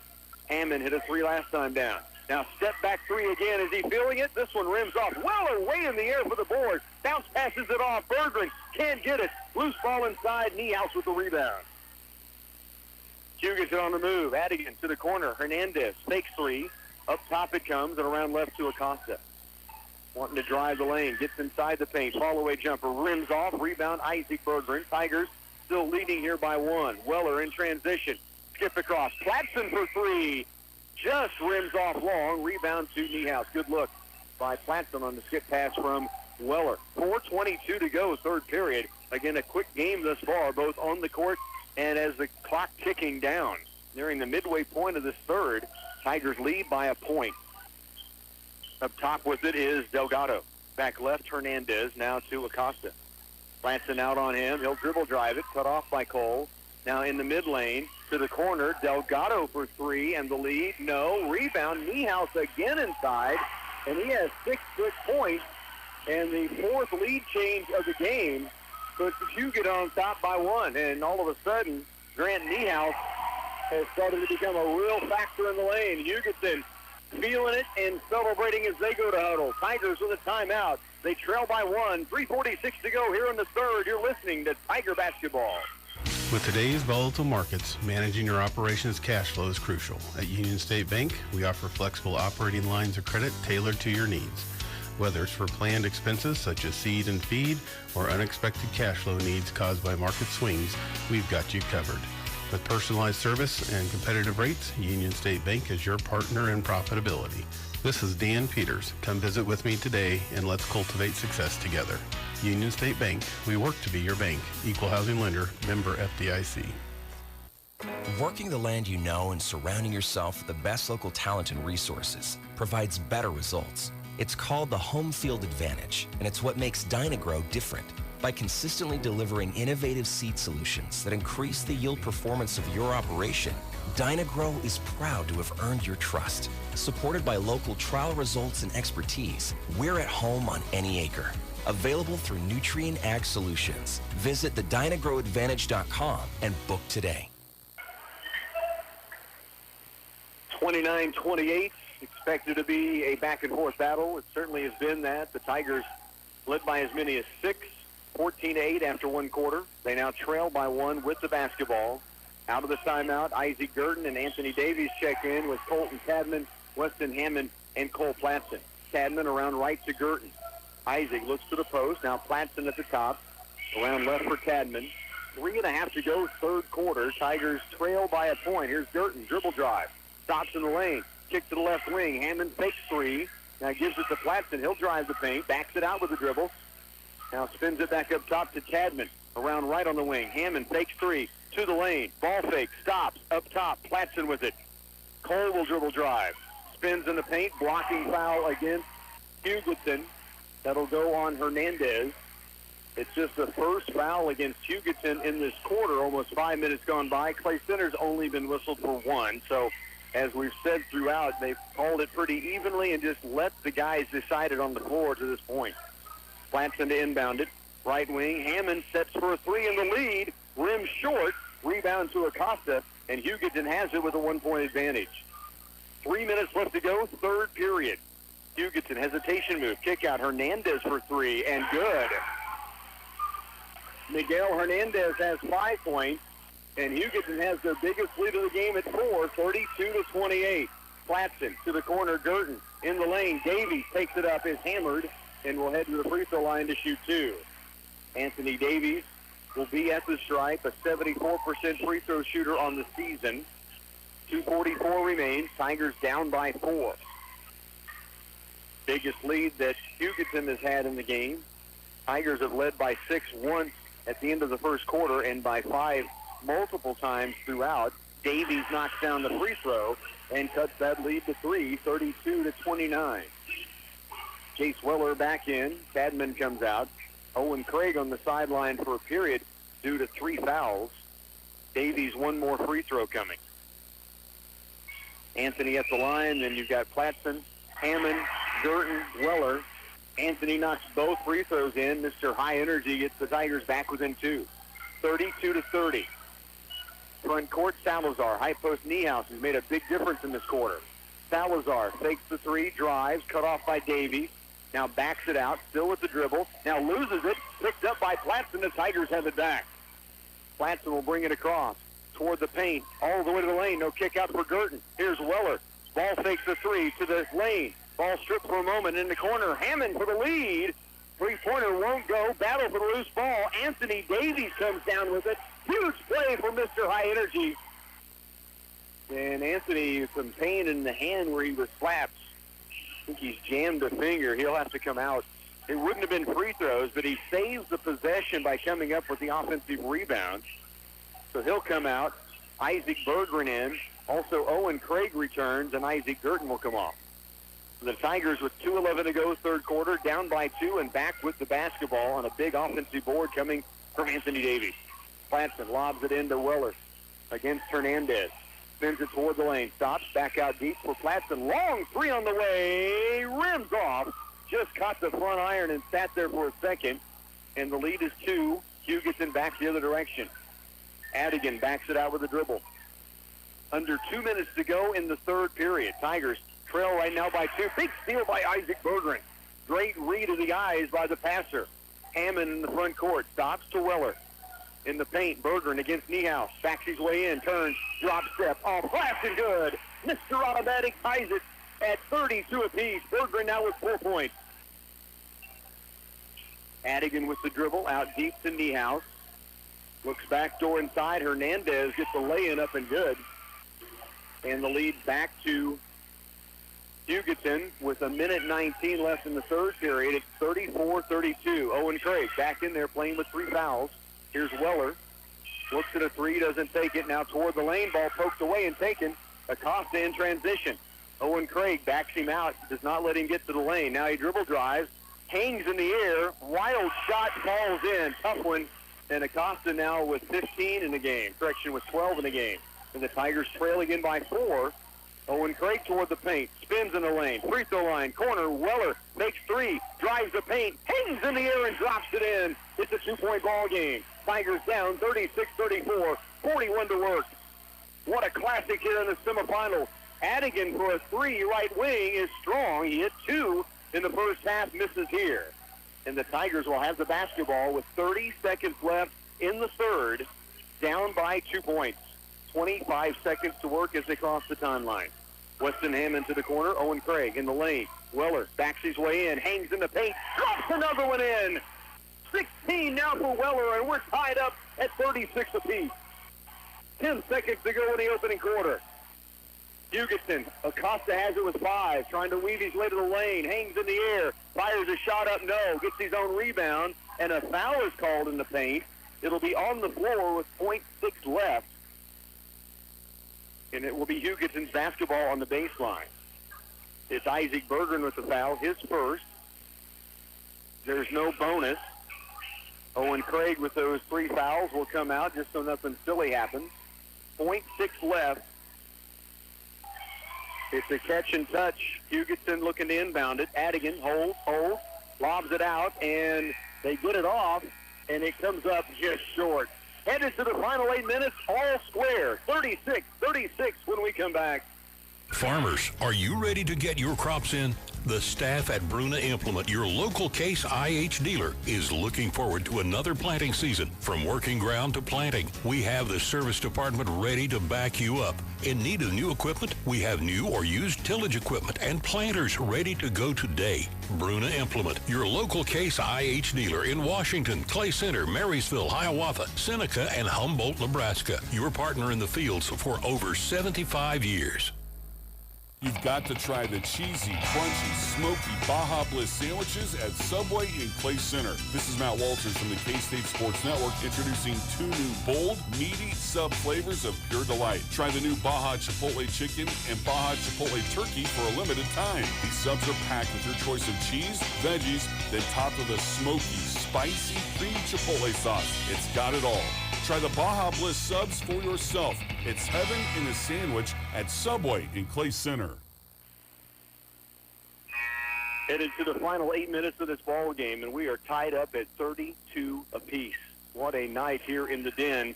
A: Hammond hit a three last time down. Now step back three again. Is he feeling it? This one rims off. Weller way in the air for the board. Bounce passes it off. Berggren can't get it. Loose ball inside. Niehaus with the rebound. Hugoton on the move. Adigan to the corner. Hernandez fakes three. Up top it comes, and around left to Acosta. Wanting to drive the lane. Gets inside the paint. Fall-away jumper. Rims off. Rebound, Isaac Berggren. Tigers still leading here by one. Weller in transition. Skip across. Platson for three. Just rims off long. Rebound to Niehaus. Good look by Platson on the skip pass from Weller. 4:22 to go, third period. Again, a quick game thus far, both on the court and as the clock ticking down. Nearing the midway point of this third, Tigers lead by a point. Up top with it is Delgado. Back left, Hernandez, now to Acosta. Platson out on him. He'll dribble drive it, cut off by Cole. Now in the mid lane, to the corner, Delgado for three, and the lead, no. Rebound, Niehaus again inside, and he has 6 quick points, and the fourth lead change of the game puts Hugoton on top by one, and all of a sudden, Grant Niehaus has started to become a real factor in the lane. Hugoton feeling it and celebrating as they go to huddle. Tigers with a timeout. They trail by one. 3:46 to go here in the third. You're listening to Tiger Basketball.
K: With today's volatile markets, managing your operations cash flow is crucial. At Union State Bank, we offer flexible operating lines of credit tailored to your needs. Whether it's for planned expenses such as seed and feed or unexpected cash flow needs caused by market swings, we've got you covered. With personalized service and competitive rates, Union State Bank is your partner in profitability. This is Dan Peters. Come visit with me today and let's cultivate success together. Union State Bank, we work to be your bank. Equal housing lender, member FDIC.
L: Working the land you know and surrounding yourself with the best local talent and resources provides better results. It's called the home field advantage, and it's what makes Dynagrow different. By consistently delivering innovative seed solutions that increase the yield performance of your operation, Dynagrow is proud to have earned your trust. Supported by local trial results and expertise, we're at home on any acre. Available through Nutrien Ag Solutions. Visit thedynagrowadvantage.com and book today.
A: 29-28, expected to be a back-and-forth battle. It certainly has been that. The Tigers led by as many as 6, 14-8 after one quarter. They now trail by one with the basketball. Out of the timeout, Isaac Gurdon and Anthony Davies check in with Colton Cadman, Weston Hammond, and Cole Platson. Cadman around right to Gurdon. Isaac looks to the post. Now Platson at the top. Around left for Cadman. 3.5 to go, third quarter. Tigers trail by a point. Here's Gurdon, dribble drive. Stops in the lane. Kick to the left wing. Hammond fakes three. Now gives it to Platson. He'll drive the paint. Backs it out with a dribble. Now spins it back up top to Cadman. Around right on the wing. Hammond fakes three. To the lane. Ball fake. Stops. Up top. Platson with it. Cole will dribble drive. Spins in the paint. Blocking foul against Hugoton. That'll go on Hernandez. It's just the first foul against Hugoton in this quarter. Almost 5 minutes gone by. Clay Center's only been whistled for one. So, as we've said throughout, they've called it pretty evenly and just let the guys decide it on the floor to this point. Platson to inbound it. Right wing. Hammond sets for a three in the lead. Rim short. Rebound to Acosta. And Hugoton has it with a 1-point advantage. 3 minutes left to go. Third period. Hugoton, hesitation move. Kick out. Hernandez for three. And good. Miguel Hernandez has 5 points. And Hugoton has their biggest lead of the game at 4, 32-28. Platson to the corner. Gurdon in the lane. Davies takes it up, is hammered, and will head to the free throw line to shoot 2. Anthony Davies will be at the stripe, a 74% free throw shooter on the season. 2:44 remains. Tigers down by 4. Biggest lead that Hugoton has had in the game. Tigers have led by 6 once at the end of the first quarter and by 5 multiple times throughout. Davies knocks down the free throw and cuts that lead to 3, 32-29. Chase Weller back in. Cadman comes out. Owen Craig on the sideline for a period. due to 3 fouls. Davies, one more free throw coming. Anthony at the line, then you've got Platson, Hammond, Girton, Weller. Anthony knocks both free throws in. Mr. High Energy gets the Tigers back within 2. 32-30. Front court, Salazar. High post, Niehaus has made a big difference in this quarter. Salazar fakes the 3, drives, cut off by Davies. Now backs it out, still with the dribble. Now loses it, picked up by Platson. The Tigers have it back. Platson will bring it across toward the paint, all the way to the lane. No kick out for Girton. Here's Weller. Ball fakes the 3 to the lane. Ball stripped for a moment in the corner. Hammond for the lead. Three-pointer won't go. Battle for the loose ball. Anthony Davies comes down with it. Huge play for Mr. High Energy. And Anthony, some pain in the hand where he was slapped. I think he's jammed a finger. He'll have to come out. It wouldn't have been free throws, but he saves the possession by coming up with the offensive rebound. So he'll come out. Isaac Berggren in. Also, Owen Craig returns, and Isaac Girton will come off. The Tigers with 2:11 to go, third quarter, down by 2 and back with the basketball on a big offensive board coming from Anthony Davies. Platson lobs it into Weller against Hernandez. Spins it toward the lane. Stops, back out deep for Platson. Long 3 on the way. Rims off. Just caught the front iron and sat there for a second. And the lead is 2. Hugoton back the other direction. Adigan backs it out with a dribble. Under 2 minutes to go in the third period. Tigers trail right now by 2. Big steal by Isaac Berggren. Great read of the eyes by the passer. Hammond in the front court. Stops to Weller. In the paint, Berggren against Niehaus. Backs his way in, turns, drop step, off glass and good. Mr. Automatic ties it at 32 apiece. Berggren now with 4 points. Adigan with the dribble, out deep to Niehaus. Looks back door inside. Hernandez gets the lay-in up and good. And the lead back to Hugoton with 1:19 left in the third period. It's 34-32. Owen Craig back in there playing with 3 fouls. Here's Weller. Looks at a 3, doesn't take it. Now toward the lane, ball poked away and taken. Acosta in transition. Owen Craig backs him out, does not let him get to the lane. Now he dribble drives, hangs in the air, wild shot, falls in. Tough one. And Acosta now with 15 in the game. Correction, with 12 in the game. And the Tigers trail again by 4. Owen Craig toward the paint, spins in the lane, free throw line, corner, Weller makes 3, drives the paint, hangs in the air and drops it in. It's a 2-point ball game. Tigers down 36-34, 41 to work. What a classic here in the semifinals. Adigan for a 3 right wing is strong. He hit 2 in the first half, misses here. And the Tigers will have the basketball with 30 seconds left in the third, down by 2 points. 25 seconds to work as they cross the timeline. Weston Hammond to the corner. Owen Craig in the lane. Weller backs his way in, hangs in the paint, drops another one in. 16 now for Weller, and we're tied up at 36 apiece. 10 seconds to go in the opening quarter. Hugoton, Acosta has it with 5, trying to weave his way to the lane, hangs in the air, fires a shot up, no, gets his own rebound, and a foul is called in the paint. It'll be on the floor with 0.6 left. And it will be Hugoton's basketball on the baseline. It's Isaac Berggren with the foul, his first. There's no bonus. Owen Craig with those 3 fouls will come out just so nothing silly happens. 0.6 left. It's a catch and touch. Hugoton looking to inbound it. Adigan holds, lobs it out, and they get it off, and it comes up just short. Headed to the final 8 minutes, all square. 36-36 when we come back.
M: Farmers, are you ready to get your crops in? The staff at Bruna Implement, your local Case IH dealer, is looking forward to another planting season. From working ground to planting, we have the service department ready to back you up. In need of new equipment, we have new or used tillage equipment and planters ready to go today. Bruna Implement, your local Case IH dealer in Washington, Clay Center, Marysville, Hiawatha, Seneca, and Humboldt, Nebraska. Your partner in the fields for over 75 years.
N: You've got to try the cheesy, crunchy, smoky Baja Bliss sandwiches at Subway in Clay Center. This is Matt Walters from the K-State Sports Network introducing 2 new bold, meaty sub flavors of pure delight. Try the new Baja Chipotle Chicken and Baja Chipotle Turkey for a limited time. These subs are packed with your choice of cheese, veggies, then topped with a smoky, spicy, creamy Chipotle sauce. It's got it all. Try the Baja Bliss subs for yourself. It's heaven in a sandwich at Subway in Clay Center.
A: Headed to the final 8 minutes of this ball game, and we are tied up at 32 apiece. What a night here in the Den.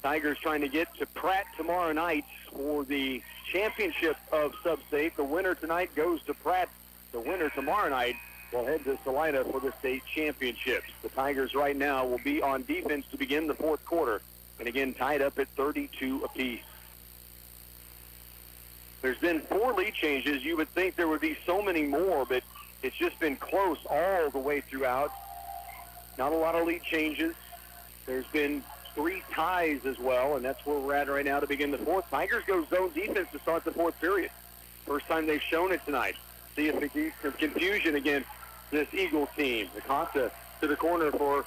A: Tigers trying to get to Pratt tomorrow night for the championship of Substate. The winner tonight goes to Pratt. The winner tomorrow night will head to Salida for the state championships. The Tigers right now will be on defense to begin the fourth quarter, and again tied up at 32 apiece. There's been 4 lead changes. You would think there would be so many more, but it's just been close all the way throughout. Not a lot of lead changes. There's been 3 ties as well, and that's where we're at right now to begin the fourth. Tigers go zone defense to start the fourth period. First time they've shown it tonight. See if it gets some confusion against this Eagle team. Acosta to the corner for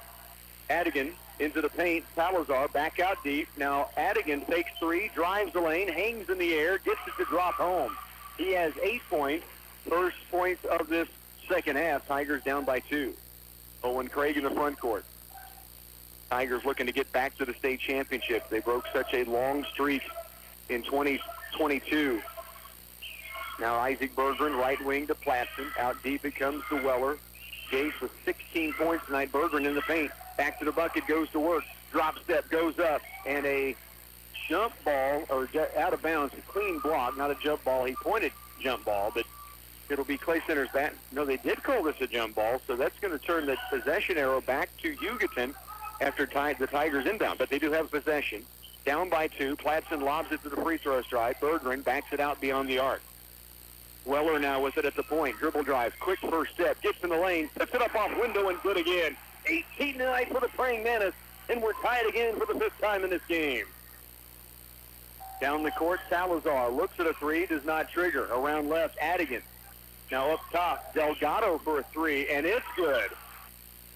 A: Adigan. Into the paint. Salazar back out deep. Now Adigan fakes 3, drives the lane, hangs in the air, gets it to drop home. He has 8 points. First points of this second half. Tigers down by 2. Owen Craig in the front court. Tigers looking to get back to the state championship. They broke such a long streak in 2022. Now Isaac Bergeron, right wing to Platson. Out deep it comes to Weller. Gase with 16 points tonight. Bergeron in the paint. Back to the bucket, goes to work. Drop step, goes up. And a jump ball, or out of bounds, a clean block, not a jump ball. He pointed jump ball, but it'll be Clay Center's bat. No, they did call this a jump ball, so that's going to turn the possession arrow back to Hugoton after the Tigers inbound. But they do have possession. Down by 2. Platson lobs it to the free throw stripe. Bergeron backs it out beyond the arc. Weller now with it at the point. Dribble drive. Quick first step. Gets in the lane. Puts it up off window and good again. 18 tonight for the Praying Mantis. And we're tied again for the 5th time in this game. Down the court, Salazar looks at a 3. Does not trigger. Around left, Adigan. Now up top, Delgado for a 3. And it's good.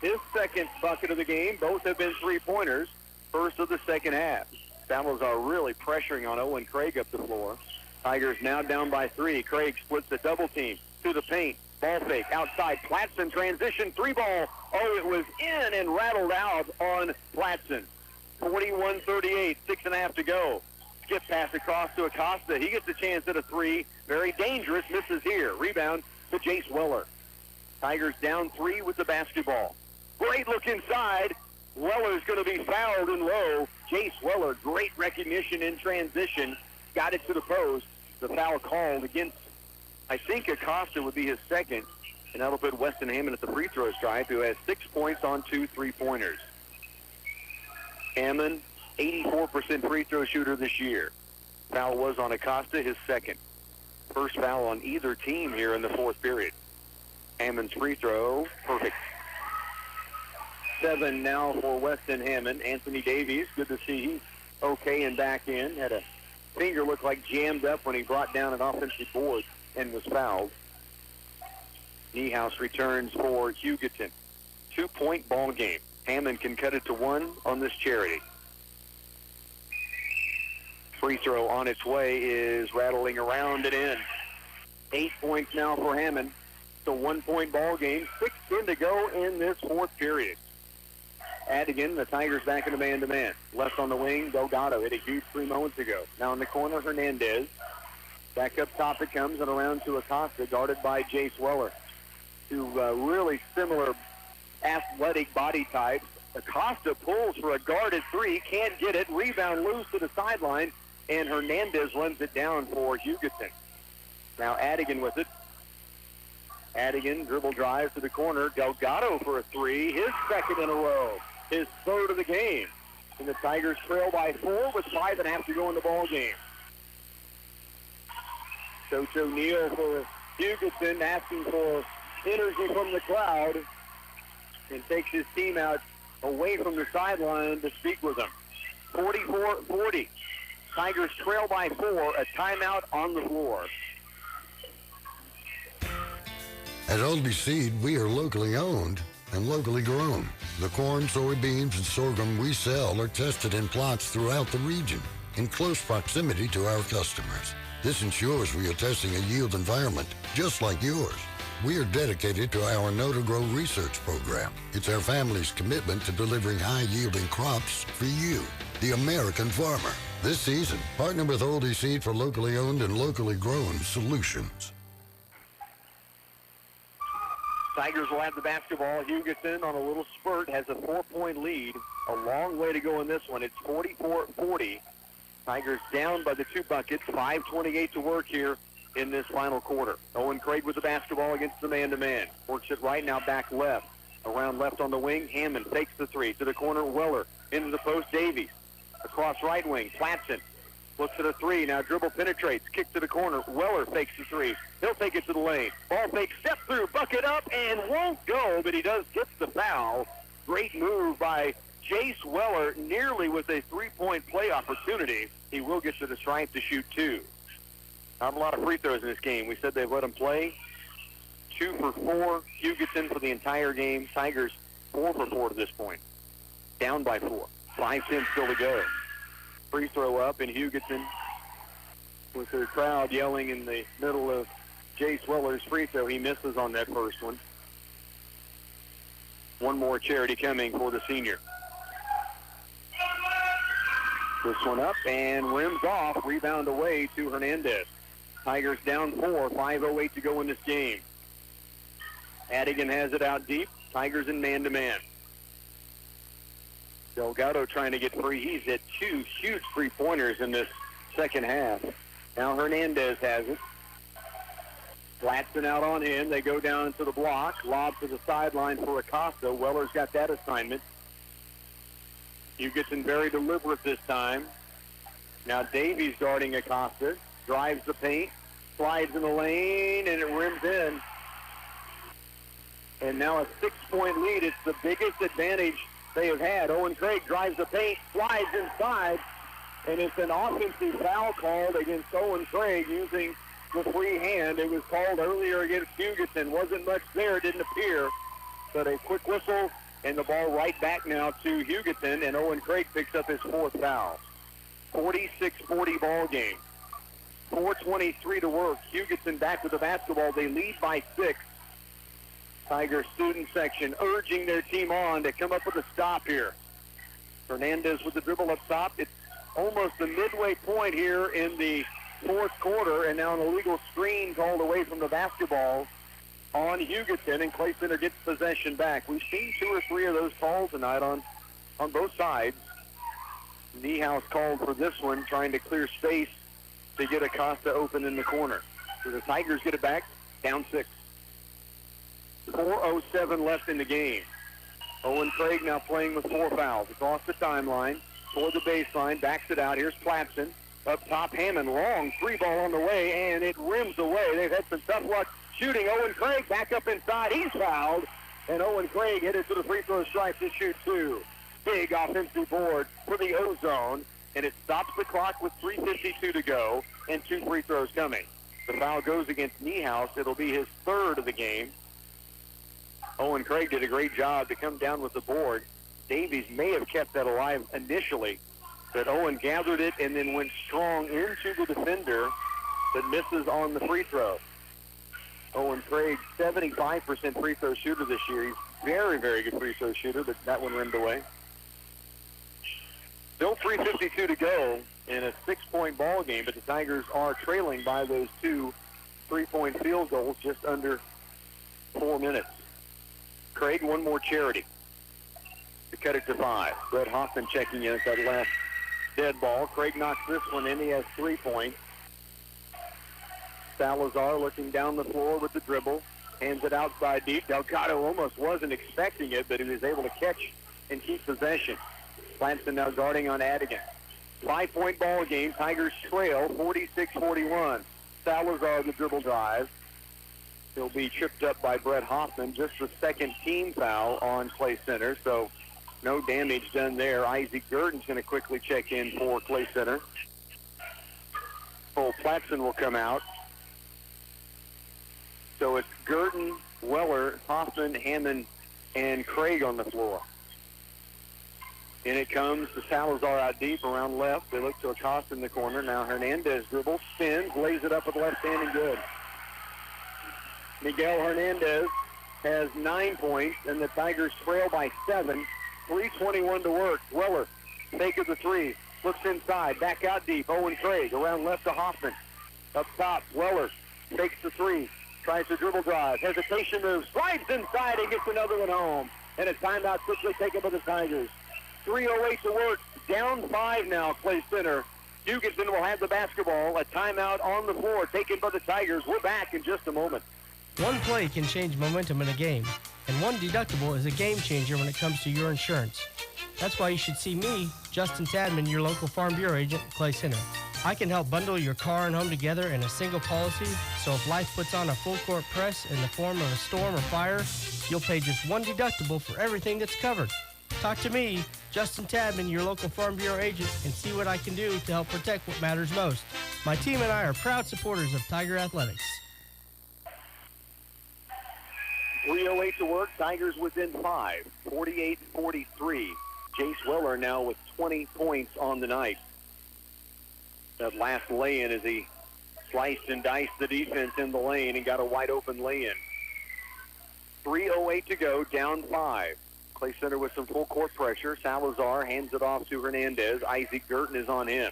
A: His second bucket of the game. Both have been 3-pointers. First of the second half. Salazar really pressuring on Owen Craig up the floor. Tigers now down by 3. Craig splits the double team to the paint. Ball fake outside. Platson transition 3-ball. Oh, it was in and rattled out on Platson. 41-38. 6.5 to go. Skip pass across to Acosta. He gets a chance at a 3. Very dangerous. Misses here. Rebound to Jace Weller. Tigers down 3 with the basketball. Great look inside. Weller's going to be fouled and low. Jace Weller, great recognition in transition. Got it to the post. The foul called against, I think Acosta would be his second. And that'll put Weston Hammond at the free throw stripe, who has 6 points on 2 3-pointers. Hammond, 84% free throw shooter this year. Foul was on Acosta, his second. First foul on either team here in the fourth period. Hammond's free throw, perfect. 7 now for Weston Hammond. Anthony Davies, good to see he's okay and back in. Had a finger look like jammed up when he brought down an offensive board and was fouled. Niehaus returns for Hugoton. 2-point ball game. Hammond can cut it to 1 on this charity. Free throw on its way is rattling around and in. 8 points now for Hammond. It's a 1-point ball game. 6:10 to go in this fourth period. Adigan, the Tigers back in the man-to-man. Left on the wing, Delgado hit a huge 3 moments ago. Now in the corner, Hernandez. Back up top it comes and around to Acosta, guarded by Jace Weller. 2 really similar athletic body types. Acosta pulls for a guarded 3, can't get it. Rebound loose to the sideline, and Hernandez runs it down for Hugoton. Now Adigan with it. Adigan dribble drive to the corner. Delgado for a 3, his second in a row. His third of the game. And the Tigers trail by 4 with 5.5 to go in the ball game. Coach O'Neill for Hugoton asking for energy from the crowd and takes his team out away from the sideline to speak with them. 44-40. Tigers trail by 4, a timeout on the floor.
O: At Oldie Seed, we are locally owned and locally grown. The corn, soybeans, and sorghum we sell are tested in plots throughout the region in close proximity to our customers. This ensures we are testing a yield environment just like yours. We are dedicated to our Know to Grow research program. It's our family's commitment to delivering high-yielding crops for you, the American farmer. This season, partner with Oldie Seed for locally owned and locally grown solutions.
A: Tigers will have the basketball. Hugoton on a little spurt has a 4-point lead. A long way to go in this one. It's 44-40. Tigers down by the 2 buckets. 5:28 to work here in this final quarter. Owen Craig with the basketball against the man-to-man. Works it right now back left. Around left on the wing. Hammond fakes the 3 to the corner. Weller into the post. Davies across right wing. Platson looks at a 3. Now dribble penetrates. Kick to the corner. Weller fakes the 3. He'll take it to the lane. Ball fake. Step through. Bucket up and won't go, but he does get the foul. Great move by Jace Weller, nearly with a 3-point play opportunity. He will get to the stripe to shoot 2. Not a lot of free throws in this game. We said they've let him play. 2 for 4. Hugoton for the entire game. Tigers 4 for 4 to this point. Down by 4. 5:10 still to go. Free throw up, and Hugoton with their crowd yelling in the middle of Jace Weller's free throw. He misses on that first one. One more charity coming for the senior. This one up and rims off. Rebound away to Hernandez. Tigers down 4. 5:08 to go in this game. Adigan has it out deep. Tigers in man-to-man. Delgado trying to get free. He's hit 2 huge three-pointers in this second half. Now Hernandez has it. Platson out on him. They go down to the block. Lob to the sideline for Acosta. Weller's got that assignment. Hugoton very deliberate this time. Now Davies guarding Acosta. Drives the paint. Slides in the lane, and it rims in. And now a 6-point lead. It's the biggest advantage they have had. Owen Craig drives the paint, slides inside, and it's an offensive foul called against Owen Craig using the free hand. It was called earlier against Hugoton. Wasn't much there, didn't appear. But a quick whistle, and the ball right back now to Hugoton, and Owen Craig picks up his 4th foul. 46-40 ball game. 4:23 to work. Hugoton back with the basketball. They lead by 6. Tiger student section urging their team on to come up with a stop here. Hernandez with the dribble up top. It's almost the midway point here in the 4th quarter, and now an illegal screen called away from the basketball on Hugoton, and Clay Center gets possession back. We've seen 2 or 3 of those calls tonight on both sides. Niehaus called for this one, trying to clear space to get Acosta open in the corner. So the Tigers get it back, down 6. 4:07 left in the game. Owen Craig now playing with 4 fouls. Across the timeline, toward the baseline, backs it out. Here's Platson. Up top, Hammond, long 3 ball on the way, and it rims away. They've had some tough luck shooting. Owen Craig back up inside. He's fouled, and Owen Craig headed to the free throw stripe to shoot 2. Big offensive board for the O-Zone, and it stops the clock with 3:52 to go and 2 free throws coming. The foul goes against Niehaus. It'll be his 3rd of the game. Owen Craig did a great job to come down with the board. Davies may have kept that alive initially, but Owen gathered it and then went strong into the defender, but misses on the free throw. Owen Craig, 75% free throw shooter this year. He's very, very good free throw shooter, but that one rimmed away. Still 3:52 to go in a 6-point ball game, but the Tigers are trailing by those 2 3-point field goals just under 4 minutes. Craig, one more charity to cut it to 5. Brett Hoffman checking in at that last dead ball. Craig knocks this one in. He has 3 points. Salazar looking down the floor with the dribble. Hands it outside deep. Delgado almost wasn't expecting it, but he was able to catch and keep possession. Clanson now guarding on Adigan. 5-point ball game. Tigers trail 46-41. Salazar the dribble drive. He'll be tripped up by Brett Hoffman. Just the 2nd team foul on Clay Center, so no damage done there. Isaac Gurdon's going to quickly check in for Clay Center. Cole Platson will come out. So it's Gurdon, Weller, Hoffman, Hammond, and Craig on the floor. In it comes to Salazar out deep around left. They look to Acosta in the corner. Now Hernandez dribbles, spins, lays it up with the left hand and good. Miguel Hernandez has 9 points, and the Tigers trail by 7. 3:21 to work. Weller, fake of the three. Looks inside, back out deep. Owen Craig around left to Hoffman. Up top, Weller fakes the three. Tries to dribble drive. Hesitation move. Slides inside and gets another one home. And a timeout quickly taken by the Tigers. 3:08 to work. Down 5 now, Clay Center. Hugoton will have the basketball. A timeout on the floor taken by the Tigers. We're back in just a moment.
P: One play can change momentum in a game, and one deductible is a game changer when it comes to your insurance. That's why you should see me, Justin Tadman, your local Farm Bureau agent at Clay Center. I can help bundle your car and home together in a single policy, so if life puts on a full court press in the form of a storm or fire, you'll pay just one deductible for everything that's covered. Talk to me, Justin Tadman, your local Farm Bureau agent, and see what I can do to help protect what matters most. My team and I are proud supporters of Tiger Athletics.
A: 3:08 to work. Tigers within 5. 48-43. Jace Weller now with 20 points on the night. That last lay-in as he sliced and diced the defense in the lane and got a wide open lay-in. 3:08 to go, down 5. Clay Center with some full court pressure. Salazar hands it off to Hernandez. Isaac Girton is on him.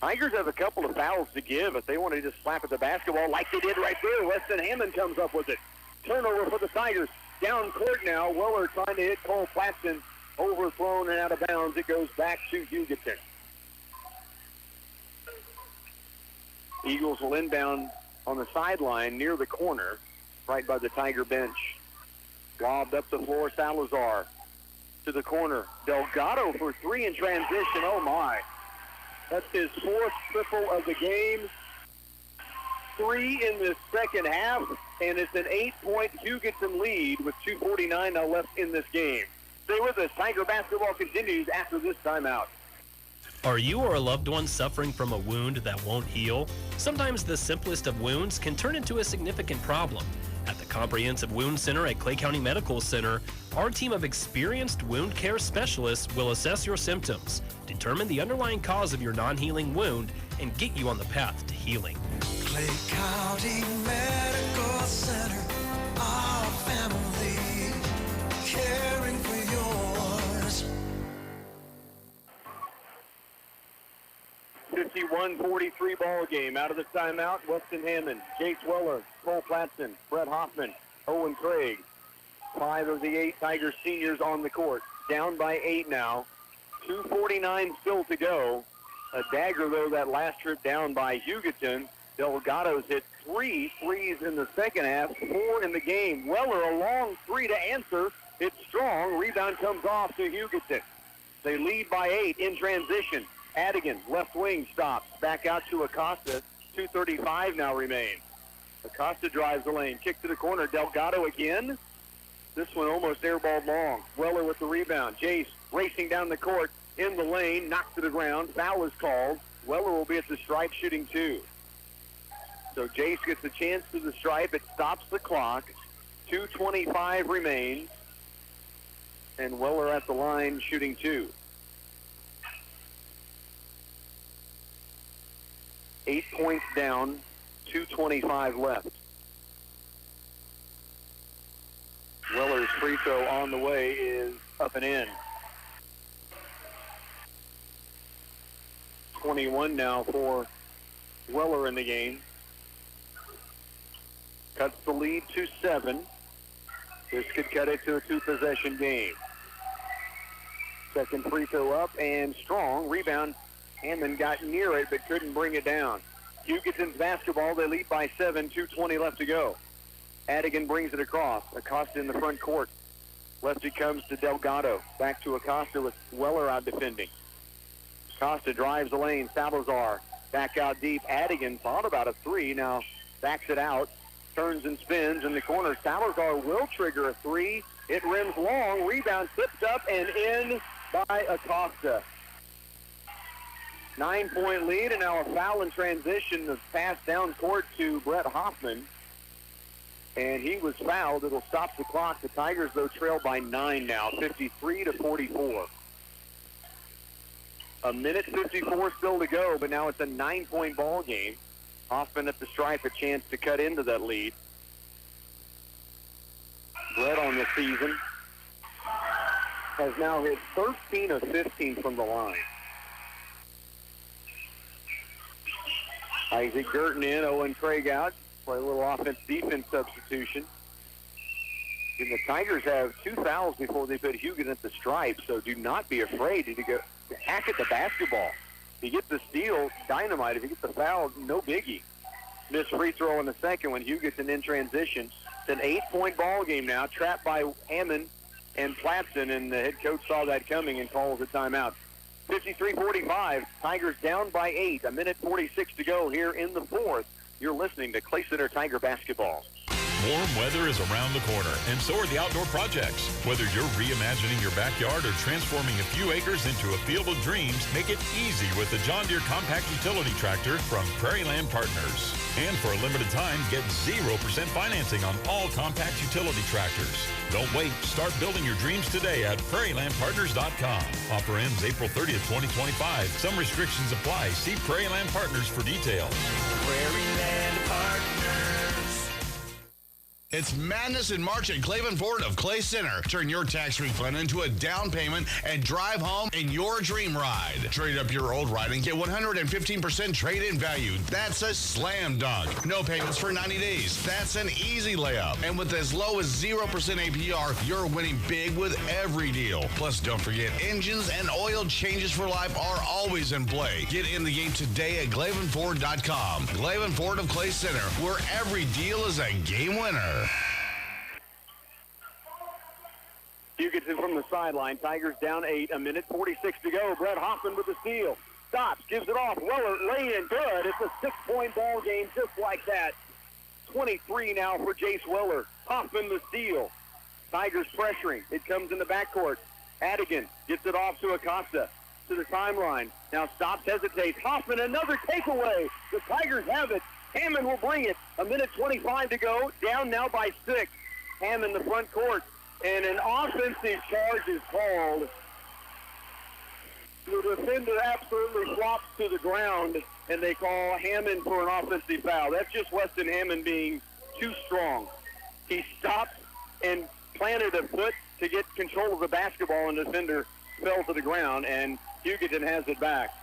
A: Tigers have a couple of fouls to give if they want to just slap at the basketball like they did right there. Weston Hammond comes up with it. Turnover for the Tigers. Down court now. Weller trying to hit Cole Platson. Overthrown and out of bounds. It goes back to Hugoton. Eagles will inbound on the sideline near the corner, right by the Tiger bench. Lobbed up the floor, Salazar to the corner. Delgado for three in transition. Oh, my. That's his 4th triple of the game. 3 in the second half, and it's an 8-point Hugoton lead with 2:49 now left in this game. Stay with us. Tiger basketball continues after this timeout.
Q: Are you or a loved one suffering from a wound that won't heal? Sometimes the simplest of wounds can turn into a significant problem. At the Comprehensive Wound Center at Clay County Medical Center, our team of experienced wound care specialists will assess your symptoms, determine the underlying cause of your non-healing wound, and get you on the path to healing.
F: Clay County Medical Center, our family, caring for yours.
A: 51-43 ball game. Out of the timeout, Weston Hammond, Jace Weller, Cole Platson, Brett Hoffman, Owen Craig. 5 of the 8 Tiger seniors on the court. Down by 8 now. 2:49 still to go. A dagger, though, that last trip down by Hugoton. Delgado's hit 3 threes in the second half, 4 in the game. Weller a long 3 to answer. It's strong. Rebound comes off to Hugoton. They lead by 8 in transition. Adigan, left wing, stops. Back out to Acosta. 2:35 now remain. Acosta drives the lane. Kick to the corner. Delgado again. This one almost airballed long. Weller with the rebound. Jace racing down the court in the lane. Knocked to the ground. Foul is called. Weller will be at the stripe shooting 2. So Jace gets a chance to the stripe. It stops the clock. 2:25 remains. And Weller at the line shooting 2. 8 points down, 2:25 left. Weller's free throw on the way is up and in. 21 now for Weller in the game. Cuts the lead to 7. This could cut it to a 2-possession game. Second free throw up and strong. Rebound. Hammond got near it but couldn't bring it down. Hugoton's basketball. They lead by 7. 2:20 left to go. Adigan brings it across. Acosta in the front court. Lefty comes to Delgado. Back to Acosta with Weller out defending. Acosta drives the lane. Salazar back out deep. Adigan thought about a 3. Now backs it out. Turns and spins in the corner. Salazar will trigger a 3. It rims long. Rebound tipped up and in by Acosta. 9-point lead, and now a foul in transition. The pass down court to Brett Hoffman. and he was fouled. It'll stop the clock. The Tigers, though, trail by 9 now, 53-44. A minute 54 still to go, but now it's a 9-point ball game. Hoffman at the stripe, a chance to cut into that lead. Brett on the season has now hit 13 of 15 from the line. Isaac Girton in, Owen Craig out. Play a little offense-defense substitution. And the Tigers have 2 fouls before they put Hugoton at the stripe, so do not be afraid to go hack at the basketball. If you get the steal, dynamite. If you get the foul, no biggie. Missed free throw in the second when Hugoton in transition. It's an 8-point ball game now, trapped by Hammond and Platson, and the head coach saw that coming and calls a timeout. 53-45, Tigers down by 8, a minute 46 to go here in the fourth. You're listening to Clay Center Tiger basketball.
R: Warm weather is around the corner, and so are the outdoor projects. Whether you're reimagining your backyard or transforming a few acres into a field of dreams, make it easy with the John Deere Compact Utility Tractor from Prairie Land Partners. And for a limited time, get 0% financing on all compact utility tractors. Don't wait. Start building your dreams today at prairielandpartners.com. Offer ends April 30th, 2025. Some restrictions apply. See Prairie Land Partners for details.
F: Prairie Land Partners.
S: It's madness in March at Cleveland Ford of Clay Center. Turn your tax refund into a down payment and drive home in your dream ride. Trade up your old ride and get 115% trade-in value. That's a slam dunk. No payments for 90 days. That's an easy layup. And with as low as 0% APR, you're winning big with every deal. Plus, don't forget, engines and oil changes for life are always in play. Get in the game today at GlavenFord.com. Glaven Ford of Clay Center, where every deal is a game winner.
A: Hugoton from the sideline. Tigers down 8, a minute 46 to go. Brett Hoffman with the steal. Stops, gives it off. Weller, lay in, good. It's a 6-point ball game just like that. 23 now for Jace Weller. Hoffman the steal. Tigers pressuring. It comes in the backcourt. Adigan gets it off to Acosta. To the timeline. Now stops, hesitates. Hoffman, another takeaway. The Tigers have it. Hammond will bring it. A minute 25 to go. Down now by 6. Hammond the front court. And an offensive charge is called. The defender absolutely flops to the ground, and they call Hammond for an offensive foul. That's just Weston Hammond being too strong. He stopped and planted a foot to get control of the basketball, and the defender fell to the ground, and Hugoton has it back.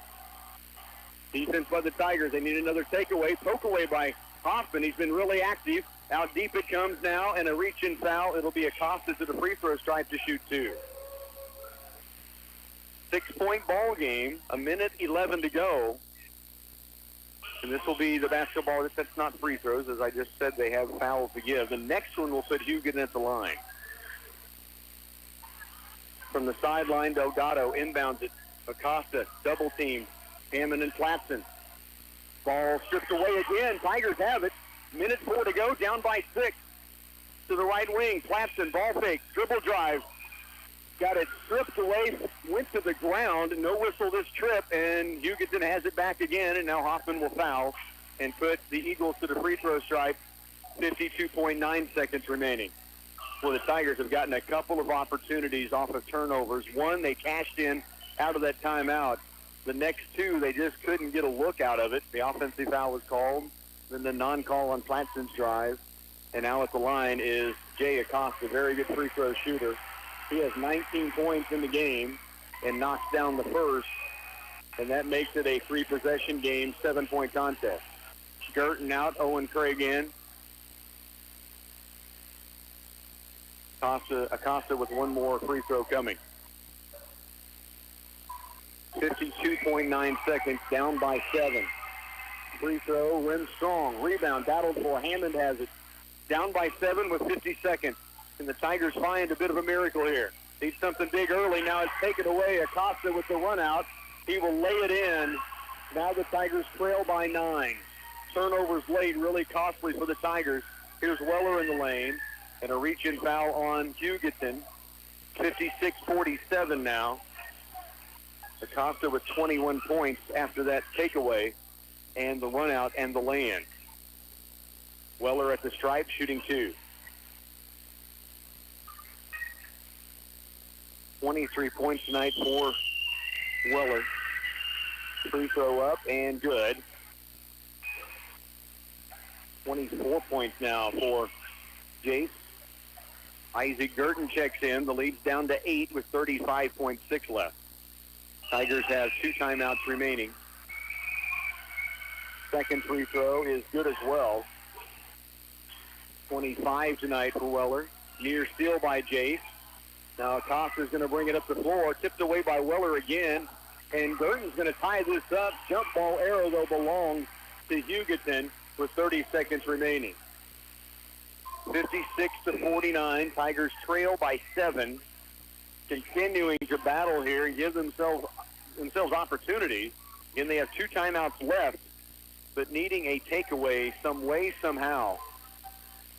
A: Defense by the Tigers. They need another takeaway. Poke away by Hoffman. He's been really active. Out deep it comes now, and a reach-in foul. It'll be Acosta to the free throw stripe to shoot 2. 6-point ball game, a minute 11 to go. And this will be the basketball. That's not free throws. As I just said, they have fouls to give. The next one will put Hugoton at the line. From the sideline, Delgado inbounds it. Acosta, double team. Hammond and Platson. Ball stripped away again. Tigers have it. Minute 4 to go, down by 6. To the right wing, Platson, ball fake, dribble drive. Got it stripped away, went to the ground, no whistle this trip, and Hugoton has it back again, and now Hoffman will foul and put the Eagles to the free throw stripe. 52.9 seconds remaining. Well, the Tigers have gotten a couple of opportunities off of turnovers. One, they cashed in out of that timeout. The next 2, they just couldn't get a look out of it. The offensive foul was called. Then the non-call on Platson's drive. And now at the line is Jay Acosta, very good free throw shooter. He has 19 points in the game and knocks down the first. And that makes it a 3-possession game, 7-point contest. Girton out, Owen Craig in. Acosta with one more free throw coming. 52.9 seconds, down by 7. Free throw, rim strong. Rebound, battled for. Hammond has it. Down by 7 with 50 seconds. And the Tigers find a bit of a miracle here. Need something big early. Now it's taken away. Acosta with the run out. He will lay it in. Now the Tigers trail by 9. Turnovers late, really costly for the Tigers. Here's Weller in the lane. And a reach-in foul on Hugoton. 56-47 now. Acosta with 21 points after that takeaway and the run out and the lay-in. Weller at the stripe, shooting 2. 23 points tonight for Weller. Free throw up and good. 24 points now for Jace. Isaac Gurton checks in. The lead's down to 8 with 35.6 left. Tigers have 2 timeouts remaining. Second free throw is good as well. 25 tonight for Weller. Near steal by Jace. Now Acosta's going to bring it up the floor. Tipped away by Weller again. And Gurton's going to tie this up. Jump ball arrow, though, belongs to Hugoton with 30 seconds remaining. 56-49. Tigers trail by 7. Continuing to battle here and give themselves opportunities. Again, they have 2 timeouts left, but needing a takeaway some way, somehow.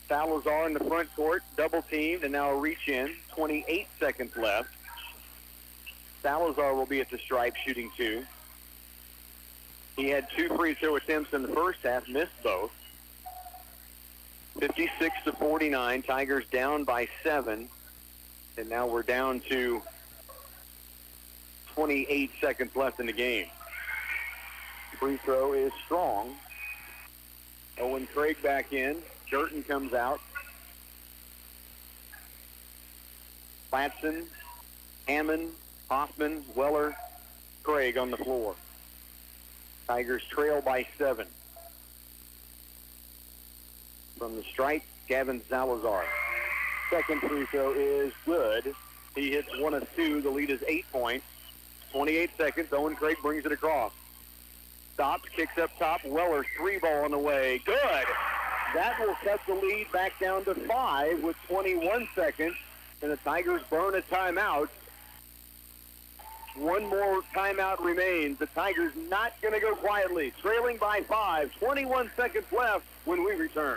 A: Salazar in the front court, double teamed, and now a reach in. 28 seconds left. Salazar will be at the stripe, shooting 2. He had 2 free throw attempts in the first half, missed both. 56-49. Tigers down by 7, and now we're down to 28 seconds left in the game. Free throw is strong. Owen Craig back in. Gurton comes out. Platson, Hammond, Hoffman, Weller, Craig on the floor. Tigers trail by 7. From the stripe, Gavin Salazar. Second free throw is good. He hits 1 of 2. The lead is 8 points. 28 seconds. Owen Craig brings it across. Stops, kicks up top. Weller, 3 ball on the way. Good. That will cut the lead back down to 5 with 21 seconds. And the Tigers burn a timeout. 1 more timeout remains. The Tigers not going to go quietly. Trailing by 5. 21 seconds left when we return.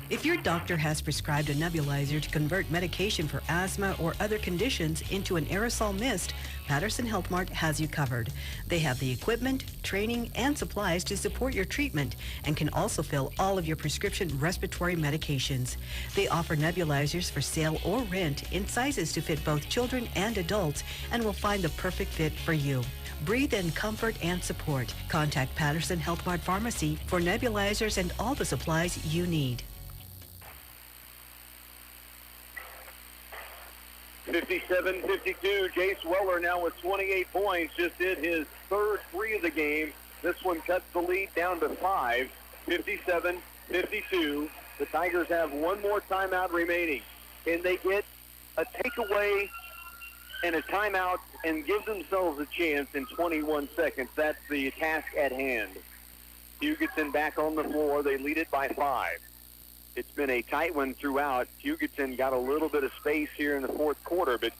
T: If your doctor has prescribed a nebulizer to convert medication for asthma or other conditions into an aerosol mist, Patterson Health Mart has you covered. They have the equipment, training, and supplies to support your treatment and can also fill all of your prescription respiratory medications. They offer nebulizers for sale or rent in sizes to fit both children and adults and will find the perfect fit for you. Breathe in comfort and support. Contact Patterson Health Mart Pharmacy for nebulizers and all the supplies you need.
A: 57-52. Jace Weller now with 28 points. Just did his 3rd free of the game. This one cuts the lead down to 5. 57-52. The Tigers have 1 more timeout remaining. Can they get a takeaway and a timeout and give themselves a chance in 21 seconds? That's the task at hand. Hugoton back on the floor. They lead it by 5. It's been a tight one throughout. Hugoton got a little bit of space here in the 4th quarter, but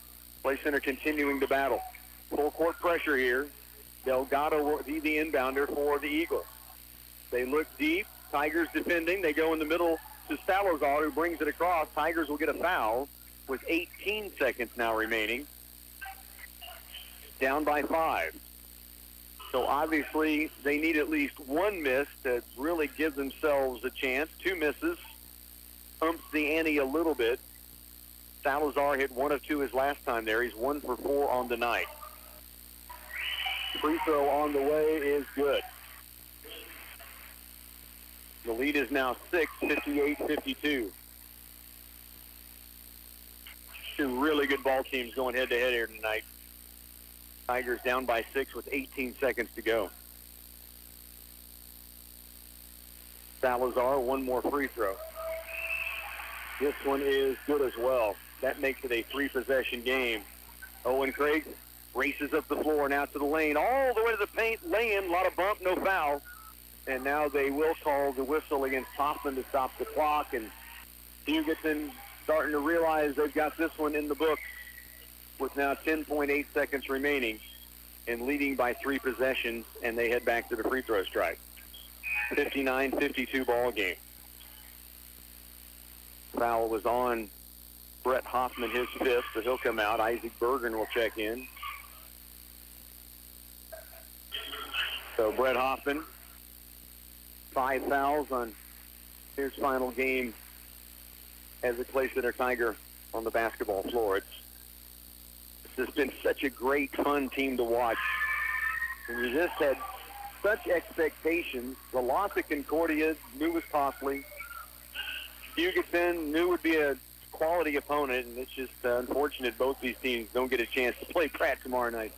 A: Play Center continuing to battle. Full court pressure here. Delgado will be the inbounder for the Eagles. They look deep. Tigers defending. They go in the middle to Salazar, who brings it across. Tigers will get a foul with 18 seconds now remaining. Down by 5. So obviously they need at least 1 miss to really give themselves a chance. 2 misses pumps the ante a little bit. Salazar hit 1 of 2 his last time there. He's 1 for 4 on the night. Free throw on the way is good. The lead is now 6, 58-52. 2 really good ball teams going head-to-head here tonight. Tigers down by 6 with 18 seconds to go. Salazar, 1 more free throw. This one is good as well. That makes it a 3-possession game. Owen Craig races up the floor now to the lane, all the way to the paint, laying, a lot of bump, no foul. And now they will call the whistle against Hoffman to stop the clock. And Hugoton starting to realize they've got this one in the books with now 10.8 seconds remaining and leading by 3 possessions, and they head back to the free throw strike. 59-52 ball game. Foul was on Brett Hoffman, his 5th, so he'll come out. Isaac Bergen will check in. So Brett Hoffman, 5 fouls on his final game as a Clay Center Tiger on the basketball floor. This has been such a great, fun team to watch. And you just had such expectations. The loss at Concordia knew was costly. Hugoton knew would be a quality opponent, and it's just unfortunate both these teams don't get a chance to play Pratt tomorrow night.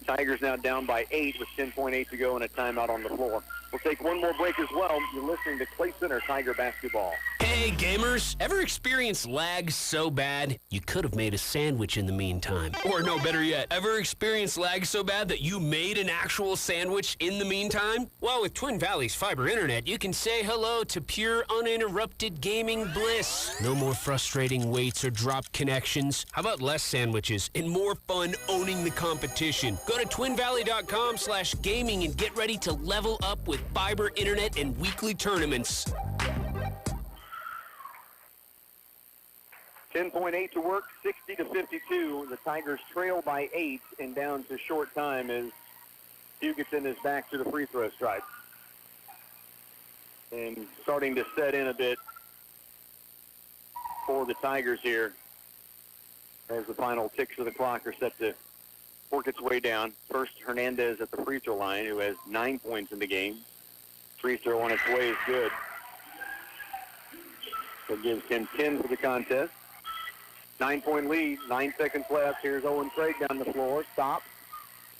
A: Tigers now down by 8 with 10.8 to go and a timeout on the floor. We'll take one more break as well. You're listening to Clay Center Tiger Basketball.
B: Hey, gamers. Ever experienced lag so bad you could have made a sandwich in the meantime? Or no, better yet, ever experienced lag so bad that you made an actual sandwich in the meantime? Well, with Twin Valley's fiber internet, you can say hello to pure, uninterrupted gaming bliss. No more frustrating waits or dropped connections. How about less sandwiches and more fun owning the competition? Go to twinvalley.com/gaming and get ready to level up with fiber internet and weekly tournaments.
A: 10.8 to work, 60-52. The Tigers trail by 8 and down to short time as Hugoton is back to the free throw stripe. And starting to set in a bit for the Tigers here as the final ticks of the clock are set to work its way down. First, Hernandez at the free throw line, who has 9 points in the game. Free throw on its way is good. That gives him 10 for the contest. 9-point lead, 9 seconds left. Here's Owen Craig down the floor, stops,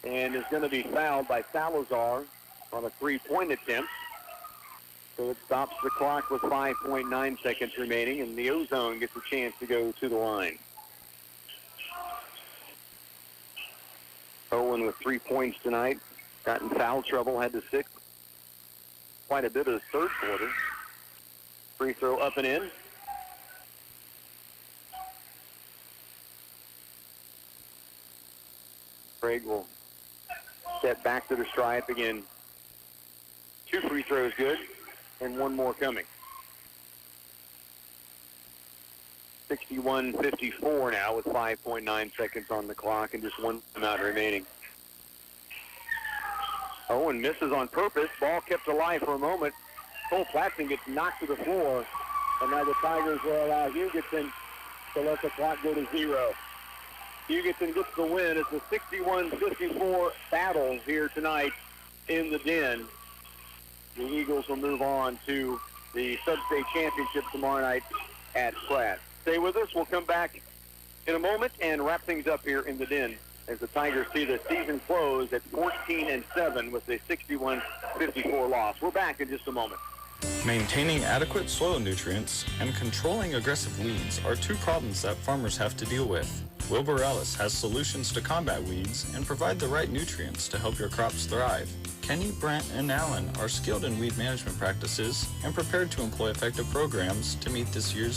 A: and is going to be fouled by Salazar on a three-point attempt. So it stops the clock with 5.9 seconds remaining, and the Ozone gets a chance to go to the line. Owen with 3 points tonight. Got in foul trouble, had to sit quite a bit of the third quarter. Free throw up and in. Craig will step back to the stripe again. 2 free throws good, and 1 more coming. 61-54 now with 5.9 seconds on the clock and just 1 timeout remaining. Owen misses on purpose. Ball kept alive for a moment. Cole Platson gets knocked to the floor, and now the Tigers will allow Hugoton to let the clock go to 0. Hugoton gets the win. It's a 61-54 battle here tonight in the Den. The Eagles will move on to the Substae Championship tomorrow night at Pratt. Stay with us. We'll come back in a moment and wrap things up here in the Den as the Tigers see the season close at 14-7 with a 61-54 loss. We're back in just a moment.
U: Maintaining adequate soil nutrients and controlling aggressive weeds are 2 problems that farmers have to deal with. Wilbur Ellis has solutions to combat weeds and provide the right nutrients to help your crops thrive. Kenny, Brent, and Allen are skilled in weed management practices and prepared to employ effective programs to meet this year's